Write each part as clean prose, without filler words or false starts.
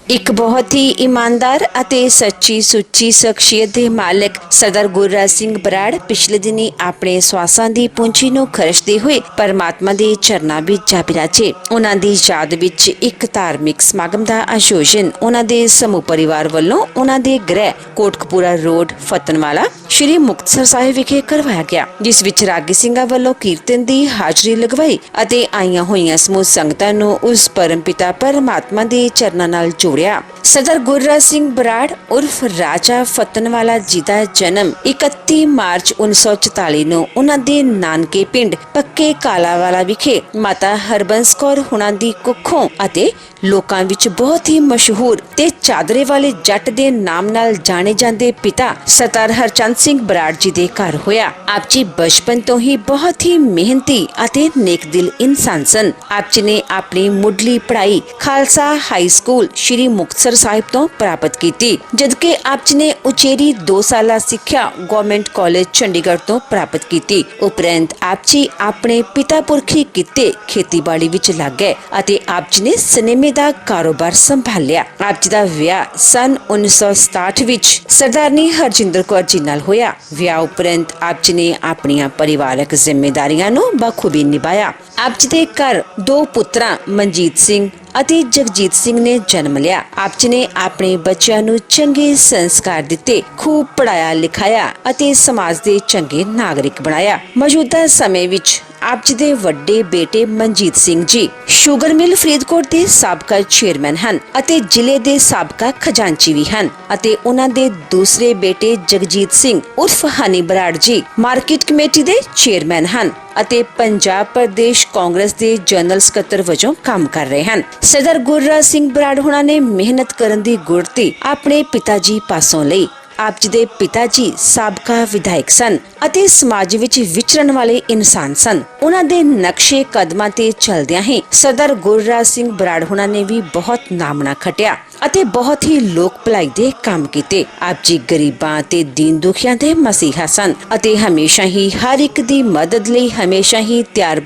ਇੱਕ ਬਹੁਤ ਹੀ ਇਮਾਨਦਾਰ ਅਤੇ ਸੱਚੀ ਸੁੱਚੀ ਸ਼ਖਸੀਅਤ ਦੇ ਮਾਲਕ ਸਰਦਾਰ ਗੁਰਰਾਜ ਸਿੰਘ ਬਰਾੜ ਪਿਛਲੇ ਦਿਨੀ ਆਪਣੇ ਸਵਾਸਾਂ ਦੀ ਪੂੰਜੀ ਨੂੰ ਖਰਚਦੇ ਹੋਏ ਪਰਮਾਤਮਾ ਦੇ ਚਰਨਾਂ ਵਿੱਚ ਜਾ ਬਿਰਾਜੇ। ਉਹਨਾਂ ਦੀ ਯਾਦ ਵਿੱਚ ਇੱਕ ਧਾਰਮਿਕ ਸਮਾਗਮ ਦਾ ਆਯੋਜਨ ਉਹਨਾਂ ਦੇ ਸਮੂਹ ਪਰਿਵਾਰ ਵੱਲੋਂ ਉਹਨਾਂ ਦੇ ਗ੍ਰਹਿ ਕੋਟਕਪੂਰਾ ਰੋਡ ਫਤਨਵਾਲਾ ਸ਼੍ਰੀ ਮੁਕਤਸਰ ਸਾਹਿਬ ਵਿਖੇ ਕਰਵਾਇਆ ਗਿਆ, ਜਿਸ ਵਿੱਚ ਰਾਗੀ ਸਿੰਘਾਂ ਵੱਲੋਂ ਕੀਰਤਨ ਦੀ ਹਾਜ਼ਰੀ ਲਗਵਾਈ ਅਤੇ ਆਈਆਂ ਹੋਈਆਂ ਸਮੂਹ ਸੰਗਤਾਂ ਨੂੰ ਉਸ ਪਰਮਪਿਤਾ ਪਰਮਾਤਮਾ ਦੇ ਚਰਨਾਂ ਨਾਲ ਜੋੜਿਆ। ਸਰਦਾਰ ਗੁਰਰਾਜ ਸਿੰਘ ਬਰਾੜ ਉਰਫ ਰਾਜਾ ਫਤਨਵਾਲਾ ਜੀ ਦਾ ਜਨਮ 31 ਮਾਰਚ 1944 ਨੂੰ ਉਹਨਾਂ ਦੇ ਨਾਨਕੇ ਪਿੰਡ ਪੱਕੇ ਕਾਲਾਵਾਲਾ ਵਿਖੇ ਮਾਤਾ ਹਰਬੰਸ ਕੌਰ ਹੁਣਾਂ ਦੀ ਕੁੱਖੋਂ ਅਤੇ ਲੋਕਾਂ ਵਿੱਚ ਬਹੁਤ ਹੀ ਮਸ਼ਹੂਰ ਤੇ ਚਾਦਰੇ ਵਾਲੇ ਜੱਟ ਦੇ ਨਾਮ ਨਾਲ ਜਾਣੇ ਜਾਂਦੇ ਪਿਤਾ ਸਰਦਾਰ ਹਰਚੰਦ ਸਿੰਘ ਬਰਾੜ ਜੀ ਦੇ ਘਰ ਹੋਇਆ। ਆਪ ਜੀ ਬਚਪਨ ਤੋਂ ਹੀ ਬਹੁਤ ਹੀ ਮਿਹਨਤੀ ਅਤੇ ਨੇਕ ਦਿਲ ਇਨਸਾਨ ਸਨ। ਆਪ ਜੀ ਨੇ ਆਪਣੀ ਮੁੱਢਲੀ ਪੜ੍ਹਾਈ ਖਾਲਸਾ ਹਾਈ ਸਕੂਲ ਸ਼੍ਰੀ ਮੁਕਤਸਰ ਸਾਹਿਬ ਤੋਂ ਪ੍ਰਾਪਤ ਕੀਤੀ, ਜਦਕਿ ਆਪ ਜੀ ਨੇ ਉਚੇਰੀ 2 ਸਾਲਾ ਸਿੱਖਿਆ ਗਵਰਨਮੈਂਟ ਕਾਲਜ ਚੰਡੀਗੜ੍ਹ ਤੋਂ ਪ੍ਰਾਪਤ ਕੀਤੀ। ਉਪਰੰਤ ਆਪ ਜੀ ਆਪਣੇ ਪਿਤਾ ਪੁਰਖੀ ਕਿੱਤੇ ਖੇਤੀਬਾੜੀ ਵਿੱਚ ਲੱਗ ਗਏ ਅਤੇ ਆਪ ਜੀ ਨੇ ਸਿਨੇਮੇ ਦਾ ਕਾਰੋਬਾਰ ਸੰਭਾਲਿਆ। ਆਪ ਜੀ ਦਾ ਵਿਆਹ ਸਨ 1967 ਵਿੱਚ ਸਰਦਾਰਨੀ ਹਰਜਿੰਦਰ ਕੌਰ ਜੀ ਨਾਲ ਹੋਇਆ। ਵਿਆਹ ਉਪਰੰਤ ਆਪ ਜੀ ਨੇ ਆਪਣੀਆਂ ਪਰਿਵਾਰਕ ਜ਼ਿੰਮੇਦਾਰੀਆਂ ਨੂੰ ਬਖੂਬੀ ਨਿਭਾਇਆ। ਆਪ ਜੀ ਦੇ ਘਰ 2 ਪੁੱਤਰਾਂ ਮਨਜੀਤ ਸਿੰਘ ਅਤੇ ਜਗਜੀਤ ਸਿੰਘ ਨੇ ਜਨਮ ਲਿਆ। ਆਪ ਜੀ ਨੇ ਆਪਣੇ ਬੱਚਿਆਂ ਨੂੰ ਚੰਗੇ ਸੰਸਕਾਰ ਦਿੱਤੇ, ਖੂਬ ਪੜਾਇਆ ਲਿਖਾਇਆ ਅਤੇ ਸਮਾਜ ਦੇ ਚੰਗੇ ਨਾਗਰਿਕ ਬਣਾਇਆ। ਮੌਜੂਦਾ ਸਮੇਂ ਵਿੱਚ ਆਪ ਜੀ ਦੇ ਵੱਡੇ ਬੇਟੇ ਮਨਜੀਤ ਸਿੰਘ ਜੀ ਸ਼ੂਗਰ ਮਿਲ ਫਰੀਦਕੋਟ ਦੇ ਸਾਬਕਾ ਚੇਅਰਮੈਨ ਹਨ ਅਤੇ ਜ਼ਿਲ੍ਹੇ ਦੇ ਸਾਬਕਾ ਖਜ਼ਾਨਚੀ ਵੀ ਹਨ ਅਤੇ ਉਹਨਾਂ ਦੇ ਦੂਸਰੇ ਬੇਟੇ ਜਗਜੀਤ ਸਿੰਘ ਉਰਫ ਹਨੀ ਬਰਾੜ ਜੀ ਮਾਰਕੀਟ ਕਮੇਟੀ ਦੇ ਚੇਅਰਮੈਨ ਹਨ ਅਤੇ ਪੰਜਾਬ ਪ੍ਰਦੇਸ਼ ਕਾਂਗਰਸ ਦੇ ਜਨਰਲ ਸਕੱਤਰ ਵਜੋਂ ਕੰਮ ਕਰ ਰਹੇ ਹਨ। ਸਰਦਾਰ ਗੁਰਰਾਜ ਸਿੰਘ ਬਰਾੜ ਹੁਣਾਂ ਨੇ ਮਿਹਨਤ ਕਰਨ ਦੀ ਗੁਰਤੀ ਆਪਣੇ ਪਿਤਾ ਜੀ ਪਾਸੋਂ ਲਈ। ਆਪ ਜੀ ਦੇ ਪਿਤਾ ਜੀ ਸਾਬਕਾ ਵਿਧਾਇਕ ਸਨ ਅਤੇ ਸਮਾਜ ਵਿੱਚ ਵਿਚਰਨ ਵਾਲੇ ਇਨਸਾਨ ਸਨ। ਉਹਨਾਂ ਦੇ ਨਕਸ਼ੇ ਕਦਮਾਂ ਤੇ ਚੱਲਦਿਆਂ ਹੀ ਸਰਦਾਰ ਗੁਰਰਾਜ ਸਿੰਘ ਬਰਾੜ ਹੁਣਾਂ ਨੇ ਵੀ ਬਹੁਤ ਨਾਮਣਾ ਖਟਿਆ ਅਤੇ ਬਹੁਤ ਹੀ ਲੋਕ ਭਲਾਈ ਦੇ ਕੰਮ ਕੀਤੇ। ਆਪ ਜੀ ਗਰੀਬਾਂ ਤੇ ਦੀਨ ਦੁਖੀਆਂ ਦੇ ਮਸੀਹਾ ਸਨ ਅਤੇ ਹਮੇਸ਼ਾ ਹੀ ਹਰ ਇੱਕ ਦੀ ਮਦਦ ਲਈ ਹਮੇਸ਼ਾ ਹੀ ਤਿਆਰ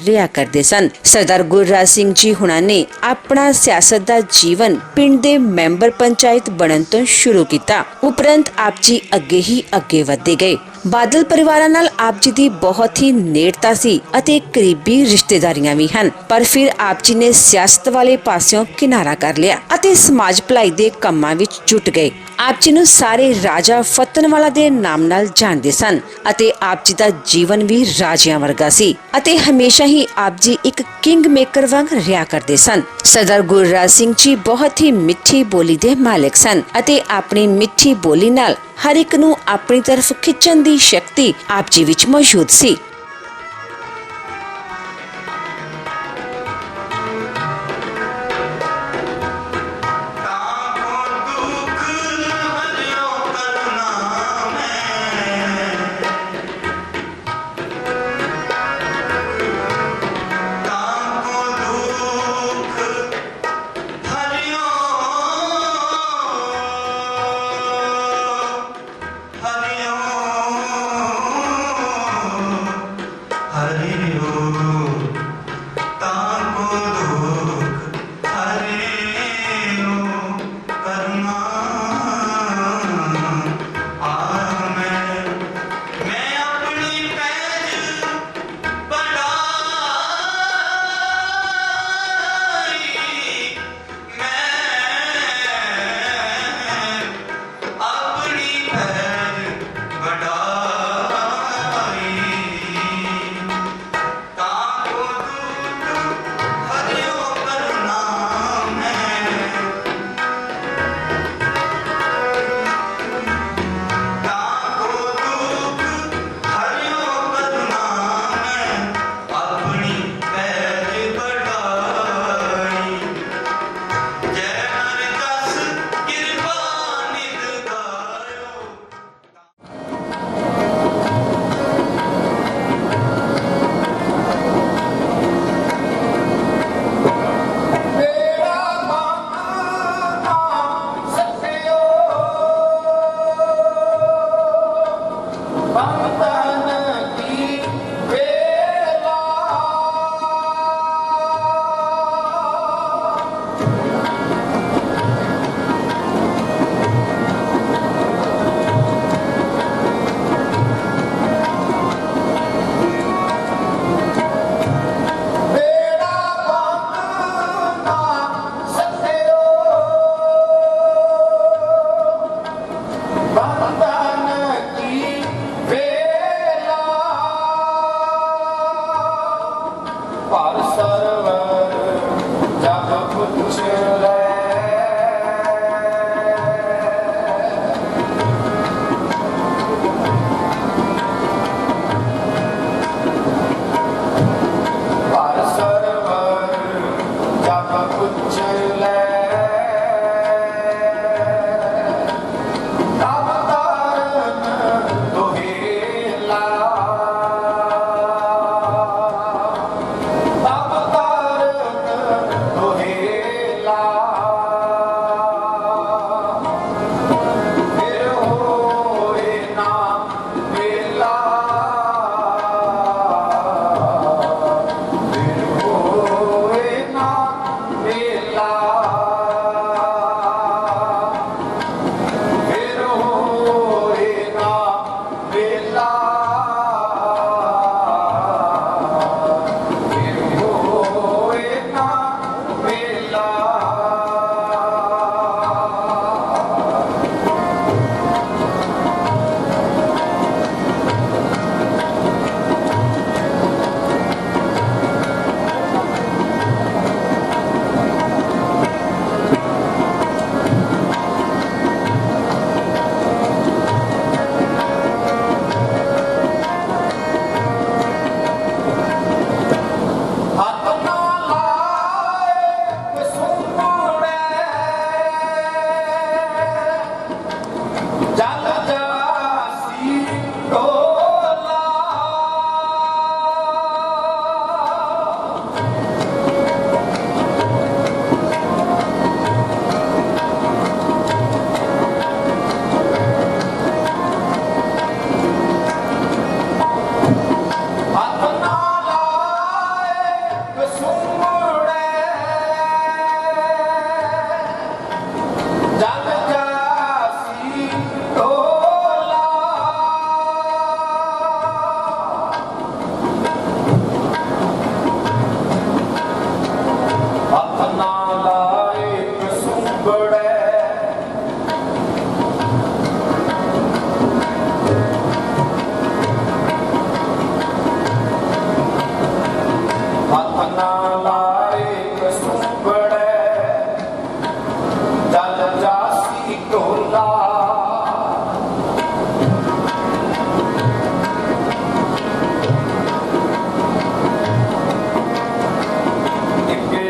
ਰਿਹਾ ਕਰਦੇ ਸਨ। ਸਰਦਾਰ ਗੁਰਰਾਜ ਸਿੰਘ ਜੀ ਹੁਣਾਂ ਨੇ ਆਪਣਾ ਸਿਆਸਤ ਦਾ ਜੀਵਨ ਪਿੰਡ ਦੇ ਮੈਂਬਰ ਪੰਚਾਇਤ ਬਣਨ ਤੋਂ ਸ਼ੁਰੂ ਕੀਤਾ। ਉਪਰੰਤ ਆਪ ਜੀ ਅੱਗੇ ਹੀ ਅੱਗੇ ਵਧਦੇ ਗਏ। ਬਾਦਲ ਪਰਿਵਾਰਾਂ ਨਾਲ ਆਪ ਜੀ ਦੀ ਬਹੁਤ ਹੀ ਨੇੜਤਾ ਸੀ ਅਤੇ ਕਰੀਬੀ ਰਿਸ਼ਤੇਦਾਰੀਆਂ ਵੀ ਹਨ, ਪਰ ਫਿਰ ਆਪ ਜੀ ਨੇ ਸਿਆਸਤ ਵਾਲੇ ਪਾਸਿਓਂ ਕਿਨਾਰਾ ਕਰ ਲਿਆ ਅਤੇ ਸਮਾਜ ਭਲਾਈ ਦੇ ਕੰਮਾਂ ਵਿੱਚ ਜੁਟ ਗਏ। ਆਪ ਜੀ ਨੂੰ ਸਾਰੇ ਰਾਜਾ ਫਤਨਵਾਲਾ ਦੇ ਨਾਮ ਨਾਲ ਜਾਣਦੇ ਸਨ ਅਤੇ ਆਪ ਜੀ ਦਾ ਜੀਵਨ ਵੀ ਰਾਜਿਆਂ ਵਰਗਾ ਸੀ ਅਤੇ ਹਮੇਸ਼ਾ ਹੀ ਆਪ ਜੀ ਇੱਕ ਕਿੰਗ ਮੇਕਰ ਵਾਂਗ ਰਿਹਾ ਕਰਦੇ ਸਨ। ਸਰਦਾਰ ਗੁਰਰਾਜ ਸਿੰਘ ਜੀ ਬਹੁਤ ਹੀ ਮਿੱਠੀ ਬੋਲੀ ਦੇ ਮਾਲਕ ਸਨ ਅਤੇ ਆਪਣੀ ਮਿੱਠੀ ਬੋਲੀ ਨਾਲ ਹਰ ਇੱਕ ਨੂੰ ਆਪਣੀ ਤਰਫ ਖਿੱਚਣ ਦੀ ਸ਼ਕਤੀ ਆਪ ਜੀ ਵਿੱਚ ਮੌਜੂਦ ਸੀ।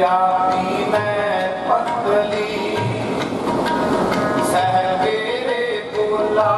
आपी मैं पतली सह मेरे बोला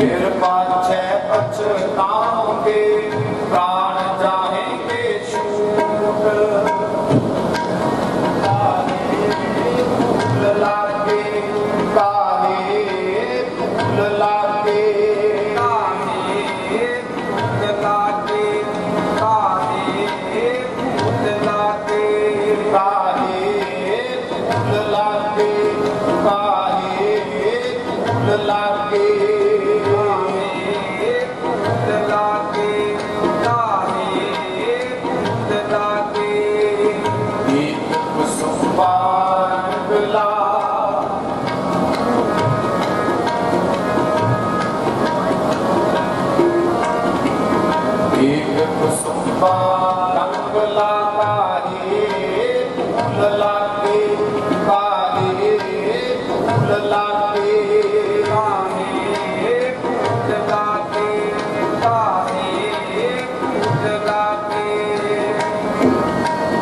फिर पाछे पछताओगे प्राण जाएंगे छूट फूल लागे काहे फूल लागे फूल लागे काहे फूल लागे काहे फूल लागे काहे फूल लागे एक कुसुम बागला एक कुसुम बागला काहे फूल लागे काहे फूल लागे काहे फूल लागे काहे फूल लागे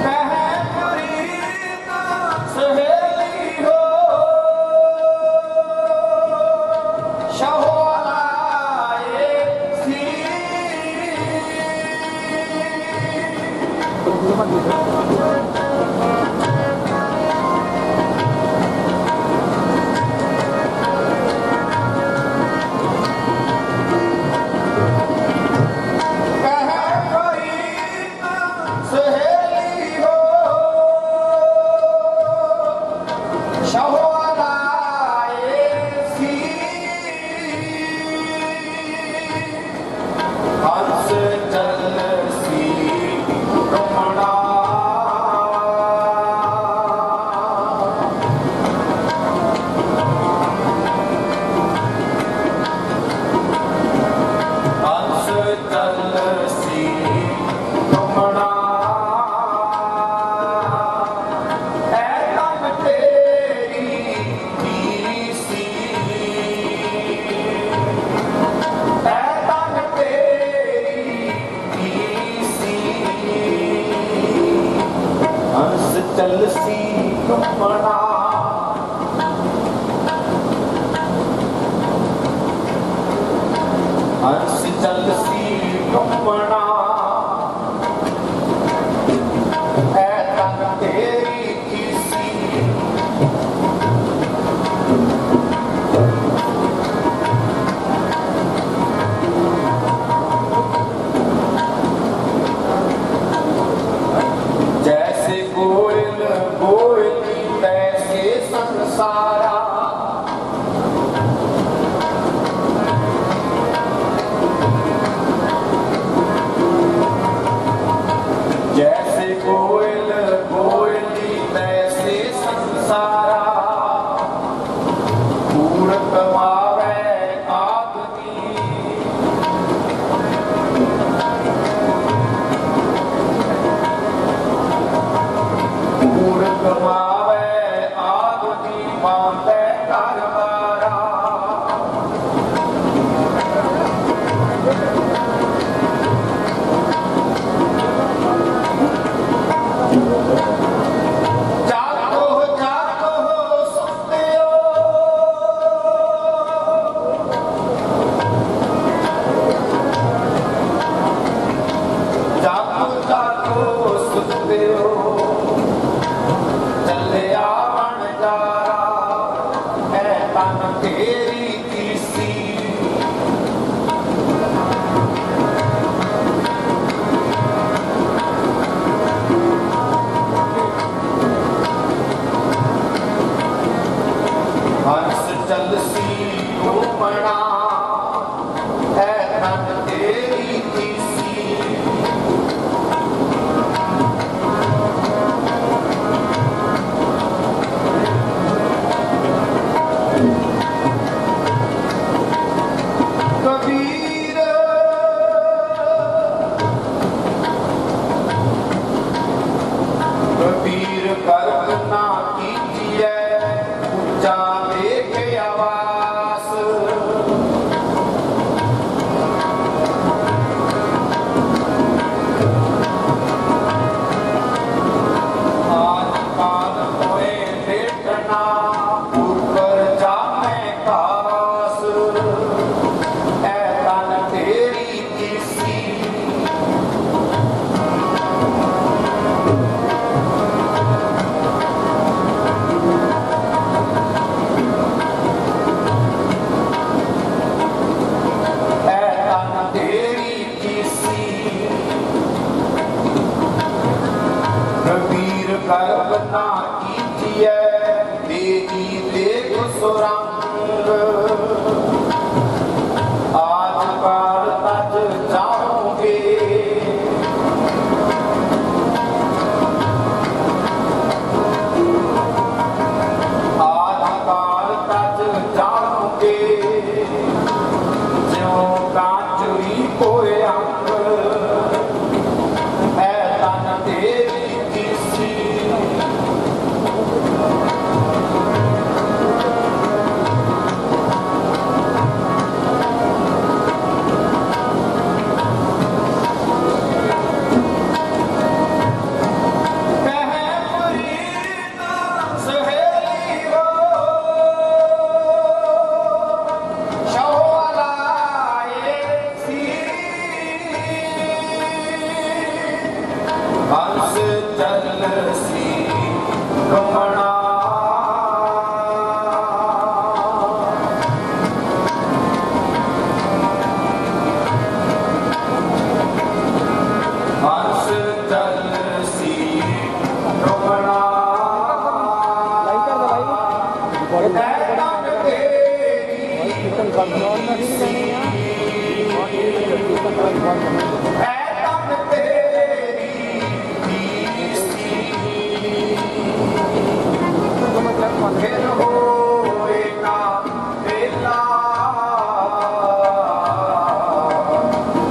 कहे प्रीत सहेली हो शहोलाए सी कहे प्रीत सहेली हो शहोलाए सी हंस चल सी रमणा कोई अंग है तन तेरी किसी हंस चल सी रमणा हंस चल सी रमणा फिर होए ना बेला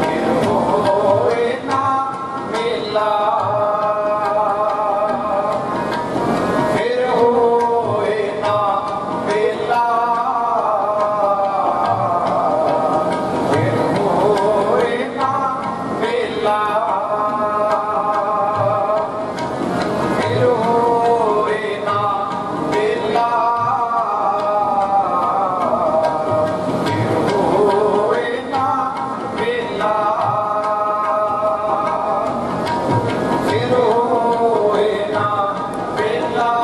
फिर होए ना मेला फिर होए ना बेला फिर होए ना बेला फिर होए ना बेला फिर होए ना बेला फिर होए ना बेला फिर होए ना बेला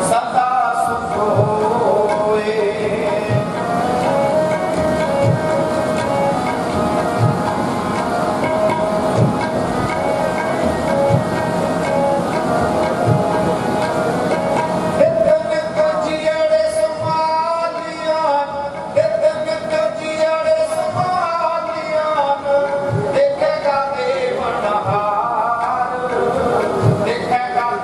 सदा सुख होए देखेगा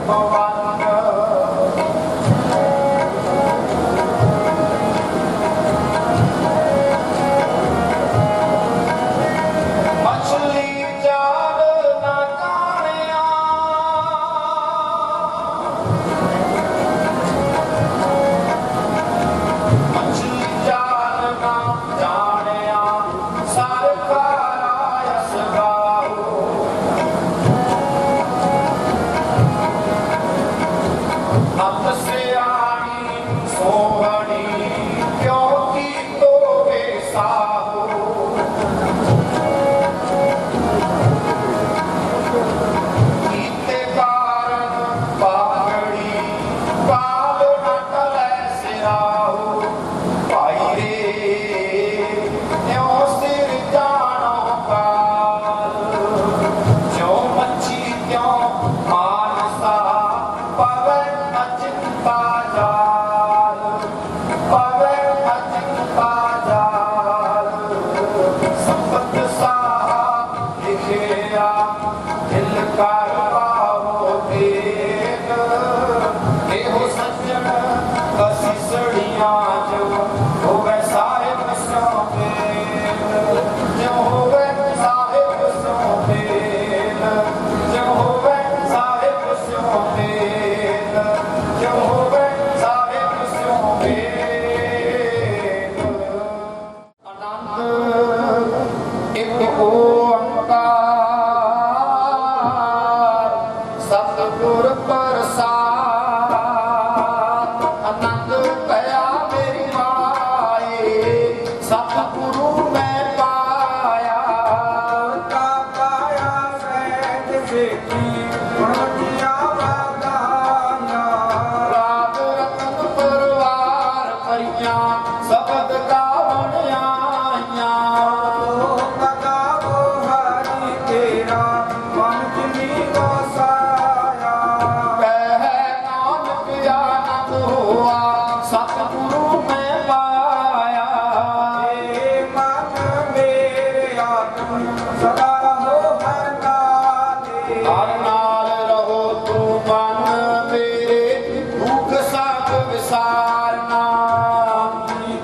ਭਵਨ ਮਛਲੀ ਜਾਲ ਨਾ ਜਾਣਿਆ ਮਛਲੀ ਜਾਲ ਨਾ ਜਾਣਿਆ ਸਰਕਾਰਾ ਯਸ ਗਾਓ ਅਤ ਸਿਆਣੀ ਸੋਹਣੀ ਕਿਉਂ ਕੀ ਤੋਵੇ ਸਾਹੋ ਕੀਤੇ ਕਾਰਨ ਪਾਗੜੀ ਕਾਲ ਨਟ ਲੈ ਸਿਰਾਹੋ ਭਾਈ ਰੇ ਇਉਂ ਸਿਰ ਜਾਣੋ ਕਾਲ ਜੋ ਮੱਛੀ ਕਿਉਂ ਮਾਨਸਾ ਪਵੈ ਅਚਿੰਤਾ ਜਾਲ ਪਵੈ ਅਚਿੰਤਾ ਜਾਲ ਸੰਪਤ ਸਾਹਾ ਲਿਖਿਆ ਦਿਲ ਕਰ ਪਾਵੋ ਤੇਗ ਇਹੋ ਸੱਜਣ ਕਸੀ ਸੜੀਆਂ ਜੋ ਹੋਵੇ ਸਾਹਿਬ ਸੋਪੇਲ ਜੋ ਹੋਵੇ ਸਾਹਿਬ ਸੋਪੇਲ ਜੋ ਹੋਵੇ ਸਾਹਿਬ ਸੋਪੇਲ ਜੋ ਹੋਵੇ ਸਾਹਿਬ ਸੋਪੇਲ ਆਨੰਦ ਇੱਕ ਓੰਕਾਰ ਸਤਿਗੁਰ ਪ੍ਰਸਾਦ ਆਨੰਦ ਭਇਆ ਮੇਰੀ ਮਾਏ ਸਤਿਗੁਰੂ ਮੈਂ ਪਾਇਆ ਕਾ ਪਾਇਆ ਸਹਿਜ ਸੇਖੀ ਗੁਣਵਤੀਆ ਵਾਦਾਨਾ ਰਾਗ ਰਤਨ ਪਰਵਾਰ ਭਰੀਆਂ ਸ਼ਬਦ ਗਾਵਣ ਆਈਆਂ ਲੋਕ ਗਾਵੋ ਹਰੀ ਤੇਰਾ ਮਨ ਜਿਨੀ ਵਸਾਇਆ ਕਹਿ ਨਾਨਕ ਆਨੰਦ ਹੋਆ ਸਤਿਗੁਰੂ ਮੈਂ ਪਾਇਆ ਏ ਮਨ ਮੇਰੇ ਆਤਮ ਸਦਾ ਰਹੋ ਹਰ ਨਾਲੇ ਹਰ ਨਾਲ ਰਹੋ ਤੂੰ ਮਨ ਮੇਰੇ ਭੂਖ ਸਭ ਵਿਸਾਰਨਾ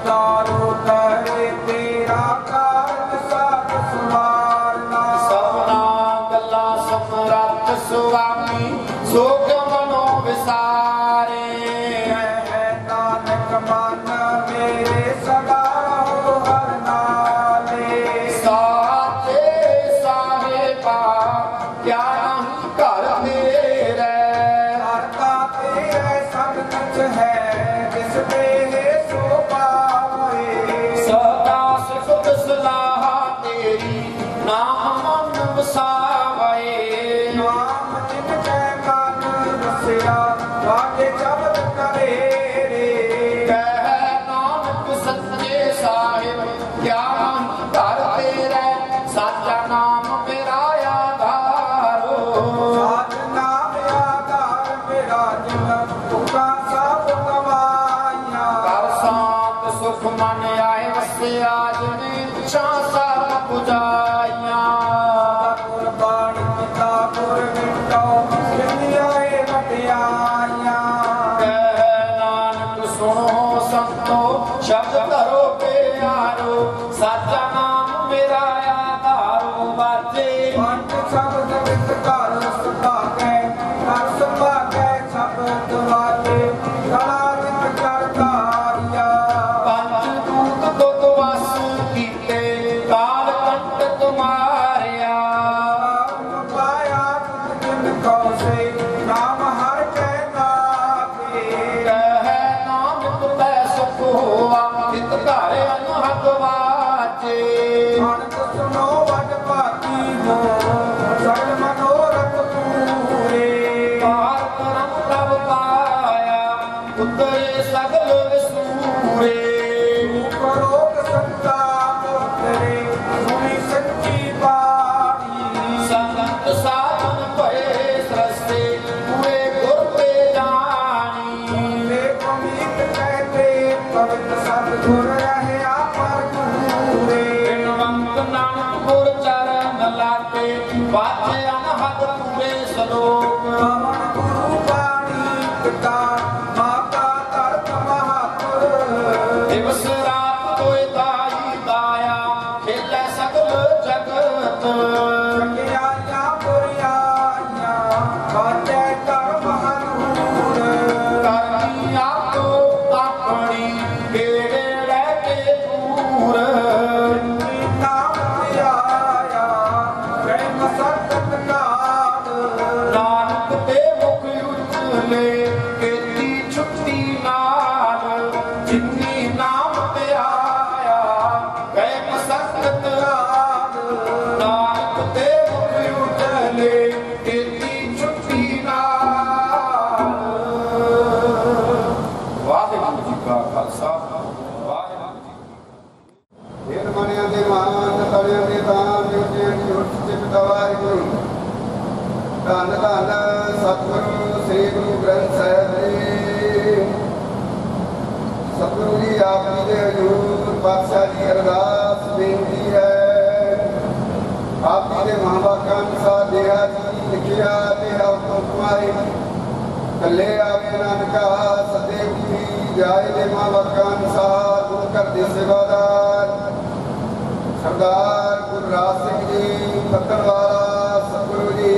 ਤਾਰੋ ਕਰੇ ਤੇਰਾ ਕਾਰਜ ਸਭ ਸੁਵਾਰਨਾ ਸਭਨਾ ਗੱਲਾਂ ਸਮਰੱਥ ਸੁਆਮੀ ਸੋਗ ਮਨੋ ਵਿਸਾਰੇ ਹੈ ਨਾਨਕ ਮਨ ਮੇਰੇ ਸਦਾ ਰਹੋ ਹਰ ਨਾਲੇ ਸਾਚੇ ਸਾਹਿਬਾ ਕਿਆ ਨਹੀਂ ਘਰ ਤੇਰੇ ਕਰਤਾ ਤੇਰੇ ਸਭ ਕੁਛ ਹੈ ਜਿਸ ਤੇ ਸੋ ਪਾਵੇ ਸਦਾ ਸਿਫਤ ਸਲਾਹ ਤੇਰੀ ਨਾਮ ਮਨ ਵਸਾਵੇ ਨਾਮ ਜਿਨ ਕੈ ਮਨ ਰਸਿਆ ਵਾਕੇ ਚਬਦ ਕਰੇ ਰੇ ਕਹਿ ਨਾਨਕ ਸੱਚੇ ਸਾਹਿਬ ਕਿਆ ਨਹੀਂ ਘਰ ਤੇਰੇ ਸਾਚਾ ਨਾਮ ਮੇਰਾ ਆਧਾਰੋ ਸਾਧ ਨਾਮ ਆਧਾਰ ਮੇਰਾ ਜਨ ਤੁਕਾ ਸਭ ਕਮਾਈਆਂ ਕਰ ਸਾਤ ਸੁਖ ਮਨ ਆਏ ਵਸਿਆ ਜਿਨੇ ਇੱਛਾ ਸਭ ਪੁਜਾਈਆਂ ਕੁਰਬਾਨ ਕੀਤਾ ਪੁਰ ਮਿਟੋ ਸਿਮਿਆਏ ਵਟਿਆਈਆਂ ਕਹਿ ਨਾਨਕ ਸੁਣੋ ਸੰਤੋ ਸ਼ਬਦ ਧਰੋ ਪਿਆਰੋ ਸਾਚਾ ਨਾਮ ਮੇਰਾ ਆਧਾਰੋ ਬਾਜੇ ਪੰਜ ਸ਼ਬਦ ਵਿੱਚ ਘਰ ਸੁਭਾਗੈ ਘਰ ਸੁਭਾਗੈ ਸ਼ਬਦ ਵਾਲੇ ਕਲਾ ਵਿੱਚ ਕਰਤਾਰੀਆ ਪੰਜ ਦੂਤ ਦੁੱਧ ਵਸ ਕੀਤੇ ਕਾਲ ਕੰਟ ਤੁਮਾਰਿਆ ਪਾਇਆ ਤੁਧ ਜਿਨ ਕਉ ਸੇ ਨਾਮ ਹਰ ਕੈ ਨਾਮੇ ਕਹਿ ਨਾਨਕ ਤੈ ਸੁਖ ਹੋਆ ਤਿਤ ਘਰ ਅਨਹਦ ਵਾਜੇ ਅਨੰਦ ਸੁਨੋ ਵਡ ਭਾਗੀ ਹੋ ਸਗਲ ਮਨੋਰਥ ਪੂਰੇ ਪਾਰ ਕਰਮ ਤਬ ਪਾਇਆ ਉਤਰੇ ਸਗਲ ਵਿਸੂਰੇ ਕਰੋਗ ਸੰਤਾਪ ਤੇਰੇ ਸੁਣੀ ਸੱਚੀ ਬਾਣੀ ਸੰਤ ਸਾਧਨ ਭਏ ਸਰਸੇ ਪੂਰੇ ਗੁਰ ਤੇ ਜਾਣੀ ਲੇ ਕਮੀਤ ਕਹਤੇ ਪਵਿੱਤ ਸਤਿਗੁਰ ਰਹਿਆ ਪਰ ਪੂਰੇ ਬਿਨਵੰਤ ਨਾਨਕ ਗੁਰ ਚਰਨ ਲਾਤੇ ਵਾਜੇ ਅਨਹਦ ਪੂਰੇ ਸਲੋਕ ਪਵਨ ਗੁਰੂ ਛੇਤੀ ਛੁੱਟੀ ਨਾਲ। ਵਾਹਿਗੁਰੂ ਜੀ ਕਾ ਖਾਲਸਾ, ਵਾਹਿਗੁਰੂ ਜੀ ਕੀ ਇਹ ਮਨਿਆਂ ਦੇ ਮਾਨ ਤਲਿਆਂ ਦੇ ਦਾਨ ਜੁਟੇ ਜੁਟ ਚਿਤ ਵਾਹਿਗੁਰੂ। ਧੰਨ ਧੰਨ ਸਤਿਗੁਰੂ ਸ੍ਰੀ ਗੁਰੂ ਗ੍ਰੰਥ ਸਾਹਿਬ ਜੀ। ਸਤਿਗੁਰੂ ਜੀ ਆਪ ਜੀ ਦੇ ਹਜ਼ੂਰ ਪਾਤਸ਼ਾਹ ਜੀ ਅਰਦਾਸ ਬੇਨਤੀ ਹੈ। ਆਪ ਜੀ ਦੇ ਮਹਾਂਵਾਕਾਂ ਅਨੁਸਾਰ ਦੇਹਾ ਜੀ ਲਿਖਿਆ ਤੇ ਹਉ ਤੋਂ ਤੁਮਾਰੇ ਕੱਲੇ ਆਵੇ ਨਾਨਕਾ ਸਦੇ ਕੀ ਜਾਏ ਦੇ ਮਹਾਂਵਾਕਾਂ ਅਨੁਸਾਰ ਗੁਰੂ ਘਰ ਦੇ ਸੇਵਾਦਾਰ ਸਰਦਾਰ ਗੁਰਰਾਜ ਸਿੰਘ ਜੀ ਪੱਤਣ ਵਾਲਾ ਸਤਿਗੁਰੂ ਜੀ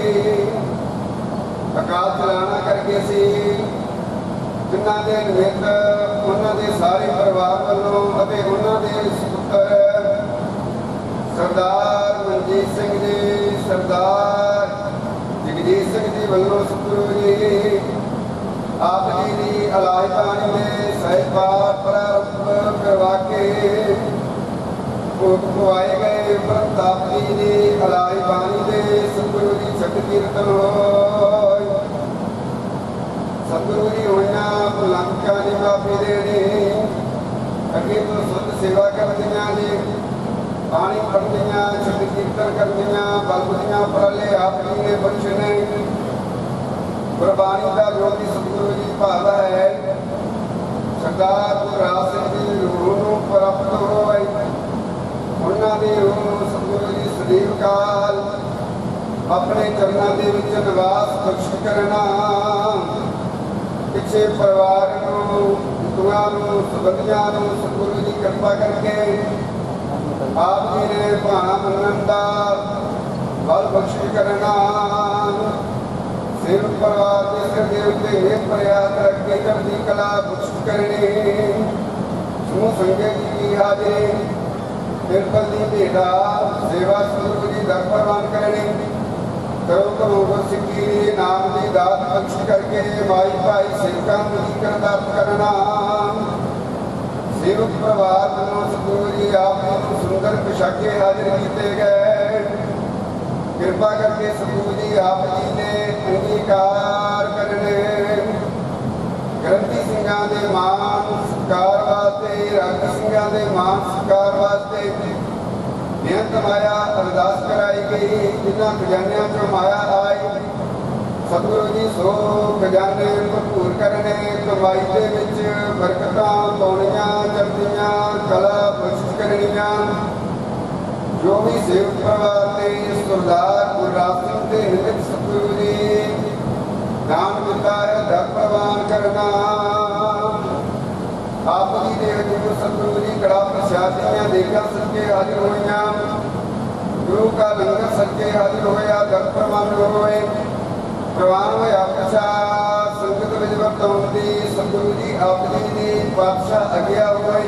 ਅਕਾਲ ਚਲਾਣਾ ਕਰਕੇ ਸੀ ਜਿਨ੍ਹਾਂ ਦੇ ਨਿਮਿਤ ਉਹਨਾਂ ਦੇ ਸਾਰੇ ਪਰਿਵਾਰ ਵੱਲੋਂ ਅਤੇ ਉਹਨਾਂ ਦੇ ਸੁਪੁੱਤਰ ਸਰਦਾਰ ਮਨਜੀਤ ਸਿੰਘ ਜੀ ਸਰਦਾਰ ਜਗਜੀਤ ਸਿੰਘ ਜੀ ਵੱਲੋਂ ਸਤਿਗੁਰੂ ਜੀ ਆਪ ਜੀ ਦੀ ਅਲਾਈ ਬਾਣੀ ਦੇ ਸਹਿਜ ਪਾਠ ਪ੍ਰਾਰੰਭ ਕਰਵਾ ਕੇ ਭੋਗ ਪਵਾਏ ਗਏ ਪ੍ਰਤਾਪ ਜੀ ਦੀ ਅਲਾਈ ਬਾਣੀ ਦੇ ਸਤਿਗੁਰੂ ਜੀ ਸ਼ਬਦ ਕੀਰਤਨ ਹੋਏ। ਸਤਿਗੁਰੂ ਜੀ ਹੋਈਆਂ ਭੁਲੰਕਾਂ ਦੀ ਮਾਫੀ ਦੇਣੀ ਅੱਗੇ ਤੋਂ ਸੁਧ ਸੇਵਾ ਕਰਦੀਆਂ ਜੀ ਬਾਣੀ ਪੜ੍ਹਦੀਆਂ ਸ਼ਬਦ ਕੀਰਤਨ ਕਰਦੀਆਂ ਬਲਬੁੱਧੀਆਂ ਉਪਰਾਲੇ ਆਪ ਜੀ ਨੇ ਬਖਸ਼ੇ ਨੇ। ਗੁਰਬਾਣੀ ਦਾ ਵਿਰੋਧੀ ਸਤਿਗੁਰੂ ਜੀ ਭਾਵਾ ਹੈ ਸਰਦਾਰ ਗੁਰਰਾਜ ਸਿੰਘ ਜੀ ਰੂਹ ਨੂੰ ਪ੍ਰਾਪਤ ਹੋਏ। ਉਹਨਾਂ ਦੀ ਰੂਹ ਨੂੰ ਸਤਿਗੁਰੂ ਜੀ ਸਦੀਵ ਕਾਲ ਆਪਣੇ ਚਰਨਾਂ ਦੇ ਵਿੱਚ ਨਿਵਾਸ ਬਖਸ਼ ਕਰਨਾ। ਪਿੱਛੇ ਪਰਿਵਾਰ ਨੂੰ ਦੁਆ ਨੂੰ ਸੰਬੰਧੀਆਂ ਨੂੰ ਸਤਿਗੁਰੂ ਜੀ ਕਿਰਪਾ ਕਰਕੇ ਆਪ ਜੀ ਨੇ ਭਾਣਾ ਮੰਨਣ ਦਾ ਬਲ ਬਖਸ਼ ਕਰਨਾ। ਸਿਰ ਪਰਿਵਾਰ ਦੇ ਸਿਰ ਦੇ ਉੱਤੇ ਇਹ ਪ੍ਰਿਆਸ ਰੱਖੇ ਕਰਦੀ ਕਲਾ ਬਖਸ਼ ਕਰਨੀ। ਸਮੂਹ ਸੰਗਤ ਜੀ ਕੀ ਹਾਜ਼ਰੀ ਬਿਰਬਲ ਦੀ ਭੇਟਾ ਸੇਵਾ ਸਤਿਗੁਰੂ ਜੀ ਦਰ ਪ੍ਰਵਾਨ ਕਰਨੀ। ਕਰੋ ਕਰੋ ਗੁਰਸਿੱਖੀ ਨਾਮ ਦੀ ਦਾਤ ਬਖਸ਼ ਕਰਕੇ ਮਾਈ ਭਾਈ ਸੇਵਕਾਂ ਨੂੰ ਕਰਤਾਰ ਕਰਨਾ। ਸੇਵਕ ਪਰਿਵਾਰ ਨੂੰ ਸਤਿਗੁਰੂ ਜੀ ਆਪ ਨੂੰ ਸੁੰਦਰ ਪੁਸ਼ਾਕੇ ਹਾਜ਼ਰ ਕੀਤੇ ਗਏ। ਕਿਰਪਾ ਕਰਕੇ ਸਤਿਗੁਰੂ ਜੀ ਆਪ ਜੀ ਨੇ ਅੰਗੀਕਾਰ ਕਰਨੇ। ਗ੍ਰੰਥੀ ਸਿੰਘਾਂ ਦੇ ਮਾਨ ਸਤਿਕਾਰ ਵਾਸਤੇ ਰਾਗੀ ਸਿੰਘਾਂ ਦੇ ਮਾਨ ਸਤਿਕਾਰ ਵਾਸਤੇ ਬੇਅੰਤ ਮਾਇਆ ਅਰਦਾਸ ਕਰਾਈ ਗਈ। ਜਿਨ੍ਹਾਂ ਖਜ਼ਾਨਿਆਂ ਚੋਂ ਮਾਇਆ ਆਈ ਸਤਿਗੁਰੂ ਜੀ ਸੋ ਖਜ਼ਾਨੇ ਭਰਪੂਰ ਕਰਨੇ। ਕਮਾਈ ਦੇ ਵਿੱਚ ਬਰਕਤਾਂ ਪਾਉਣੀਆਂ ਚੜ੍ਹਦੀਆਂ ਕਲਾ ਬਖਸ਼ ਕਰਨੀਆਂ। ਜੋ ਵੀ ਸੇਵਕ ਪਰਿਵਾਰ ਤੇ ਸਰਦਾਰ ਗੁਰਰਾਜ ਸਿੰਘ ਦੇ ਹਿਰਦੇ ਸਤਿਗੁਰੂ ਜੀ ਨਾਮ ਦਿੱਤਾ ਹੈ ਦਰ ਪ੍ਰਵਾਨ ਕਰਨਾ। ਆਪ ਜੀ ਦੇ ਹਜ਼ੂਰ ਸਤਿਗੁਰੂ ਜੀ ਕੜਾ ਪ੍ਰਸ਼ਾਦ ਦੀਆਂ ਦੇਗਾਂ ਸਦਕੇ ਹਾਜ਼ਰ ਹੋਈਆਂ। ਗੁਰੂ ਕਾ ਲੰਗਰ ਸਦਕੇ ਹਾਜ਼ਰ ਹੋਇਆ ਦਰ ਪ੍ਰਵਾਨ ਹੋਏ। ਪ੍ਰਵਾਨ ਹੋਇਆ ਪ੍ਰਸ਼ਾਦ ਸੰਗਤ ਵਿੱਚ ਵਰਤਾਉਣ ਦੀ ਸਤਿਗੁਰੂ ਜੀ ਆਪ ਜੀ ਦੀ ਪਾਤਸ਼ਾਹ ਅਗਿਆ ਹੋਏ।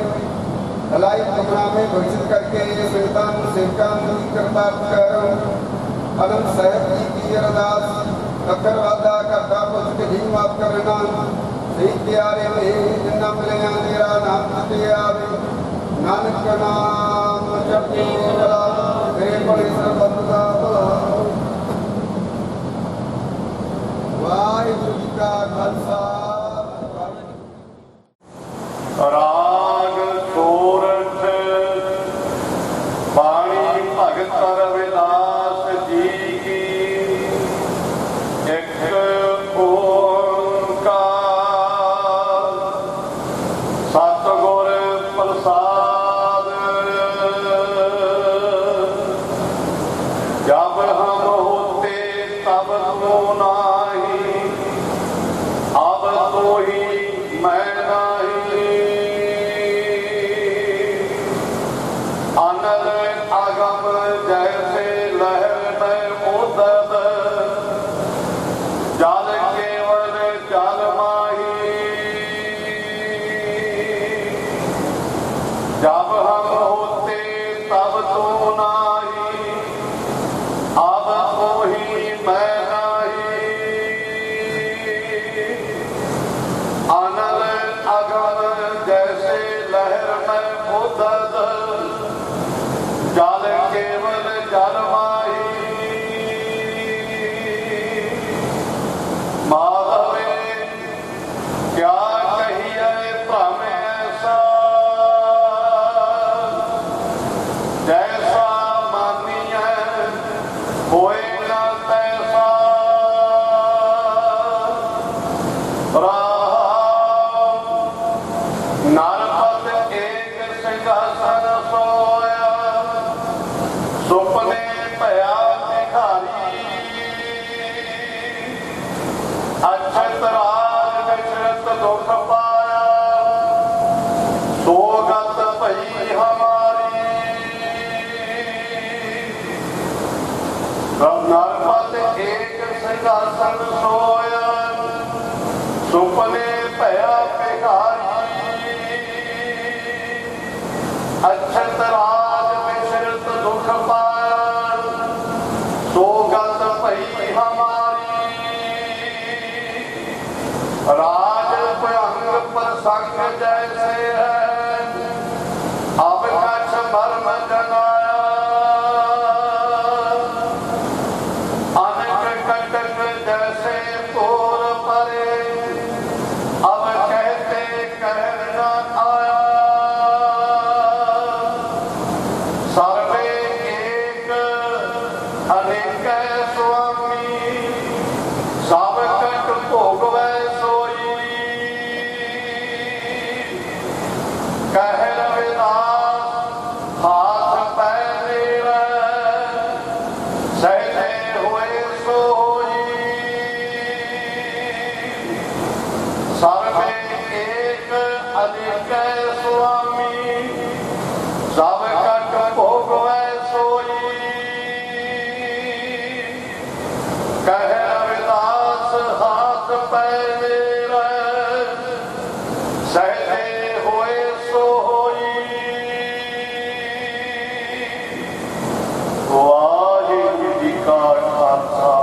ਅਲਾਈ ਹੁਕਮਨਾਮੇ ਘੋਸ਼ਿਤ ਕਰਕੇ ਸੰਗਤਾਂ ਨੂੰ ਸੇਵਕਾਂ ਨੂੰ ਕਿਰਪਾ ਕਰੋ। ਅਨੰਦ ਸਾਹਿਬ ਜੀ ਕੀ ਅਰਦਾਸ ਅੱਖਰ ਵਾਦਾ ਘਾਟਾ ਪੁੱਛ ਕੇ ਜੀ ਮਾਫ ਕਰਨਾ। ਸਹੀ ਪਿਆਰੇ ਨੇ ਜਿੰਨਾ ਮਿਲਿਆ ਤੇਰਾ ਨਾਮ ਤੇ ਆਵੇ ਨਾਨਕ ਨਾਮ ਜਪੋ ਬਲਾ ਤੇਰੇ ਬੜੇ ਸਰਬੱਤ ਦਾ ਭਲਾ। ਵਾਹਿਗੁਰੂ ਜੀ ਕਾ ਖਾਲਸਾ ਰਾਗ ਸੂਰਜ ਬਾਣੀ ਭਗਤ ਰਵਿਦਾਸ ਜੀ ਕੀ ਇੱਕ ਓੰਕਾਰ ਸਤਿਗੁਰ ਪ੍ਰਸਾਦ। ਜਬ ਹਮ ਹੋਤੇ ਤਬ ਤੋ ਨਾਹੀ ਅਬ का संग सोया सुपने भया भिखारी अक्षत राज विचरत दुख पाया सो गत भई हमारी राज भयंग प्रसंग जैसे है अब कछ भरम जगाया अनक कटक जैसे तोर परे अब कहते कह न आया सर्वे एक अनेक स्वामी सब कट भोगवै सोई कह रविदास हाथ पैर सहजे हुए सोई सर्वे एक अनेक स्वामी सब कट भोगवै सोई कह रविदास हाथ पैर सहजे हुए सोई वाहिगुरु जी का खालसा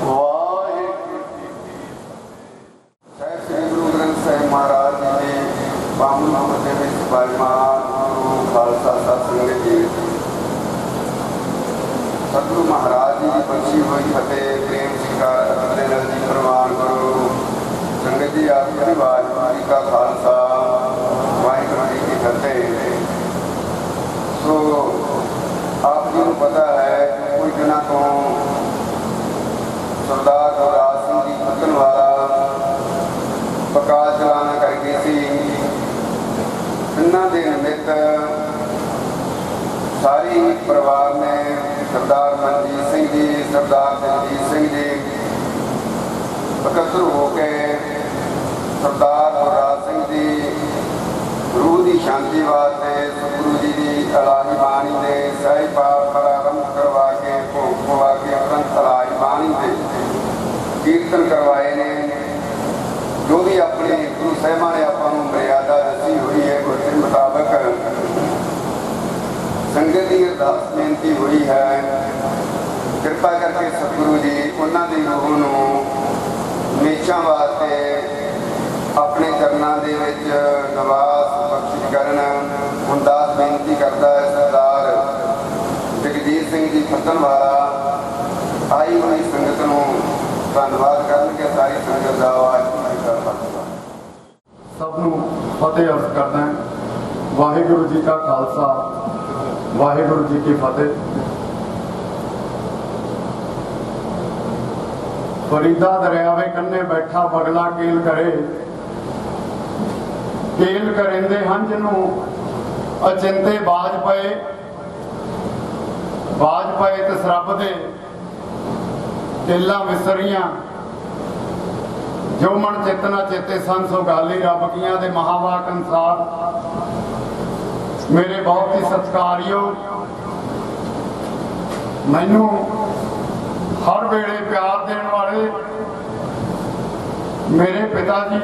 वाहिगुरु जी की ਸਾਹਿਬ ਸ੍ਰੀ ਗੁਰੂ ਗ੍ਰੰਥ ਸਾਹਿਬ ਮਹਾਰਾਜ ਜੀ ਦੇ ਬਾਮਨ ਨਾਮ ਦੇ ਵਿੱਚ ਵਿਰਾਜਮਾਨ ਗੁਰੂ ਖਾਲਸਾ ਸਾਹਿਬ ਸੰਗਤ ਜੀ ਸਤਿਗੁਰੂ ਮਹਾਰਾਜ ਜੀ ਦੀ ਬਖਸ਼ੀ ਹੋਈ ਫਤਿਹ ਪ੍ਰੇਮ ਸਤਿਕਾਰ ਦੇ ਨਾਲ ਜੀ ਪ੍ਰਵਾਨ ਕਰੋ ਸੰਗਤ ਜੀ ਆਪ ਜੀ ਵਾਹਿਗੁਰੂ ਜੀ ਕਾ ਖਾਲਸਾ ਵਾਹਿਗੁਰੂ ਜੀ ਕੀ ਫਤਿਹ। ਸੋ ਆਪ ਜੀ ਨੂੰ ਪਤਾ ਹੈ ਕਿ ਕੁਝ ਦਿਨਾਂ ਤੋਂ ਸਰਦਾਰ ਗੁਰਦਾਸ ਸਿੰਘ ਜੀ ਫੱਤਣਵਾਲਾ ਪ੍ਰਕਾਸ਼ ਚਲਾਣਾ ਕਰ ਗਏ ਸੀ। ਇਹਨਾਂ ਦੇ ਨਿਮਿਤ ਸਾਰੀ ਪਰਿਵਾਰ ਨੇ ਸਰਦਾਰ ਮਨਜੀਤ ਸਿੰਘ ਜੀ ਸਰਦਾਰ ਦਲਜੀਤ ਸਿੰਘ ਜੀ ਇਕੱਤਰ ਹੋ ਕੇ ਸਰਦਾਰ ਗੁਰਦਾਸ ਸਿੰਘ ਜੀ ਰੂਹ ਦੀ ਸ਼ਾਂਤੀ ਵਾਸਤੇ ਸਤਿਗੁਰੂ ਜੀ ਦੀ ਇਲਾਹੀ ਬਾਣੀ ਦੇ ਸਹੀ ਪਾਠ ਪ੍ਰਾਰੰਭ ਕਰਵਾ ਕੇ ਭੋਗ ਪਵਾ ਕੇ ਉਪਰੰਤ ਇਲਾਹੀ ਬਾਣੀ ਦੇ ਕੀਰਤਨ ਕਰਵਾਏ ਨੇ। ਜੋ ਵੀ ਆਪਣੇ ਗੁਰੂ ਸਾਹਿਬਾਂ ਨੇ ਆਪਾਂ ਨੂੰ ਮਰਿਆਦਾ ਦੱਸੀ ਹੋਈ ਹੈ ਉਸ ਦੇ ਮੁਤਾਬਕ ਸੰਗਤ ਦੀ ਅਰਦਾਸ ਬੇਨਤੀ ਹੋਈ ਹੈ ਕਿਰਪਾ ਕਰਕੇ ਸਤਿਗੁਰੂ ਜੀ ਉਹਨਾਂ ਦੀ ਰੂਹ ਨੂੰ ਹਮੇਸ਼ਾ ਵਾਸਤੇ ਆਪਣੇ ਚਰਨਾਂ ਦੇ ਵਿੱਚ ਨਿਵਾਸ ਬਖਸ਼ਿਸ਼ ਕਰਨ। ਹੁਣ ਦਾਸ ਬੇਨਤੀ ਕਰਦਾ ਹੈ ਸਰਦਾਰ ਜਗਜੀਤ ਸਿੰਘ ਜੀ ਫੱਤਣਵਾਲਾ ਆਈ ਹੋਈ ਸੰਗਤ ਨੂੰ ਧੰਨਵਾਦ ਕਰਕੇ ਸਾਰੀ ਸੰਗਤ ਦਾ ਵਾਹਿਗੁਰੂ ਜੀ ਕਾ ਖਾਲਸਾ ਸਭ ਨੂੰ ਫਤਿਹ ਅਰਜ਼ ਕਰਦਾ ਹਾਂ। ਵਾਹਿਗੁਰੂ ਜੀ ਕਾ ਖਾਲਸਾ ਵਾਹਿਗੁਰੂ ਜੀ ਕੀ ਫਤਿਹ। ਫਰੀਦਾ ਦਰਿਆਵੇ ਕੰਨੇ ਬੈਠਾ ਬਗਲਾ ਕੀਲ ਕਰੇ ਕੀਲ ਕਰਿੰਦੇ ਹੰਝ ਨੂੰ ਅਚਿੰਤੇ ਬਾਜ ਪਏ ਤਿਸ ਰੱਬ ਦੇ ਤੇਲਾਂ ਵਿਸਰੀਆਂ ਜੋ ਮਨ ਚੇਤਨਾ ਚੇਤੇ ਸੰਨ ਸੋ ਗਾਲੀ ਰੱਬ ਕੀਆਂ ਦੇ ਮਹਾਵਾਕ ਅਨੁਸਾਰ ਮੇਰੇ ਬਹੁਤ ਹੀ ਸਤਿਕਾਰਯੋਗ ਮੈਨੂੰ ਹਰ ਵੇਲੇ ਪਿਆਰ ਦੇਣ ਵਾਲੇ ਮੇਰੇ ਪਿਤਾ ਜੀ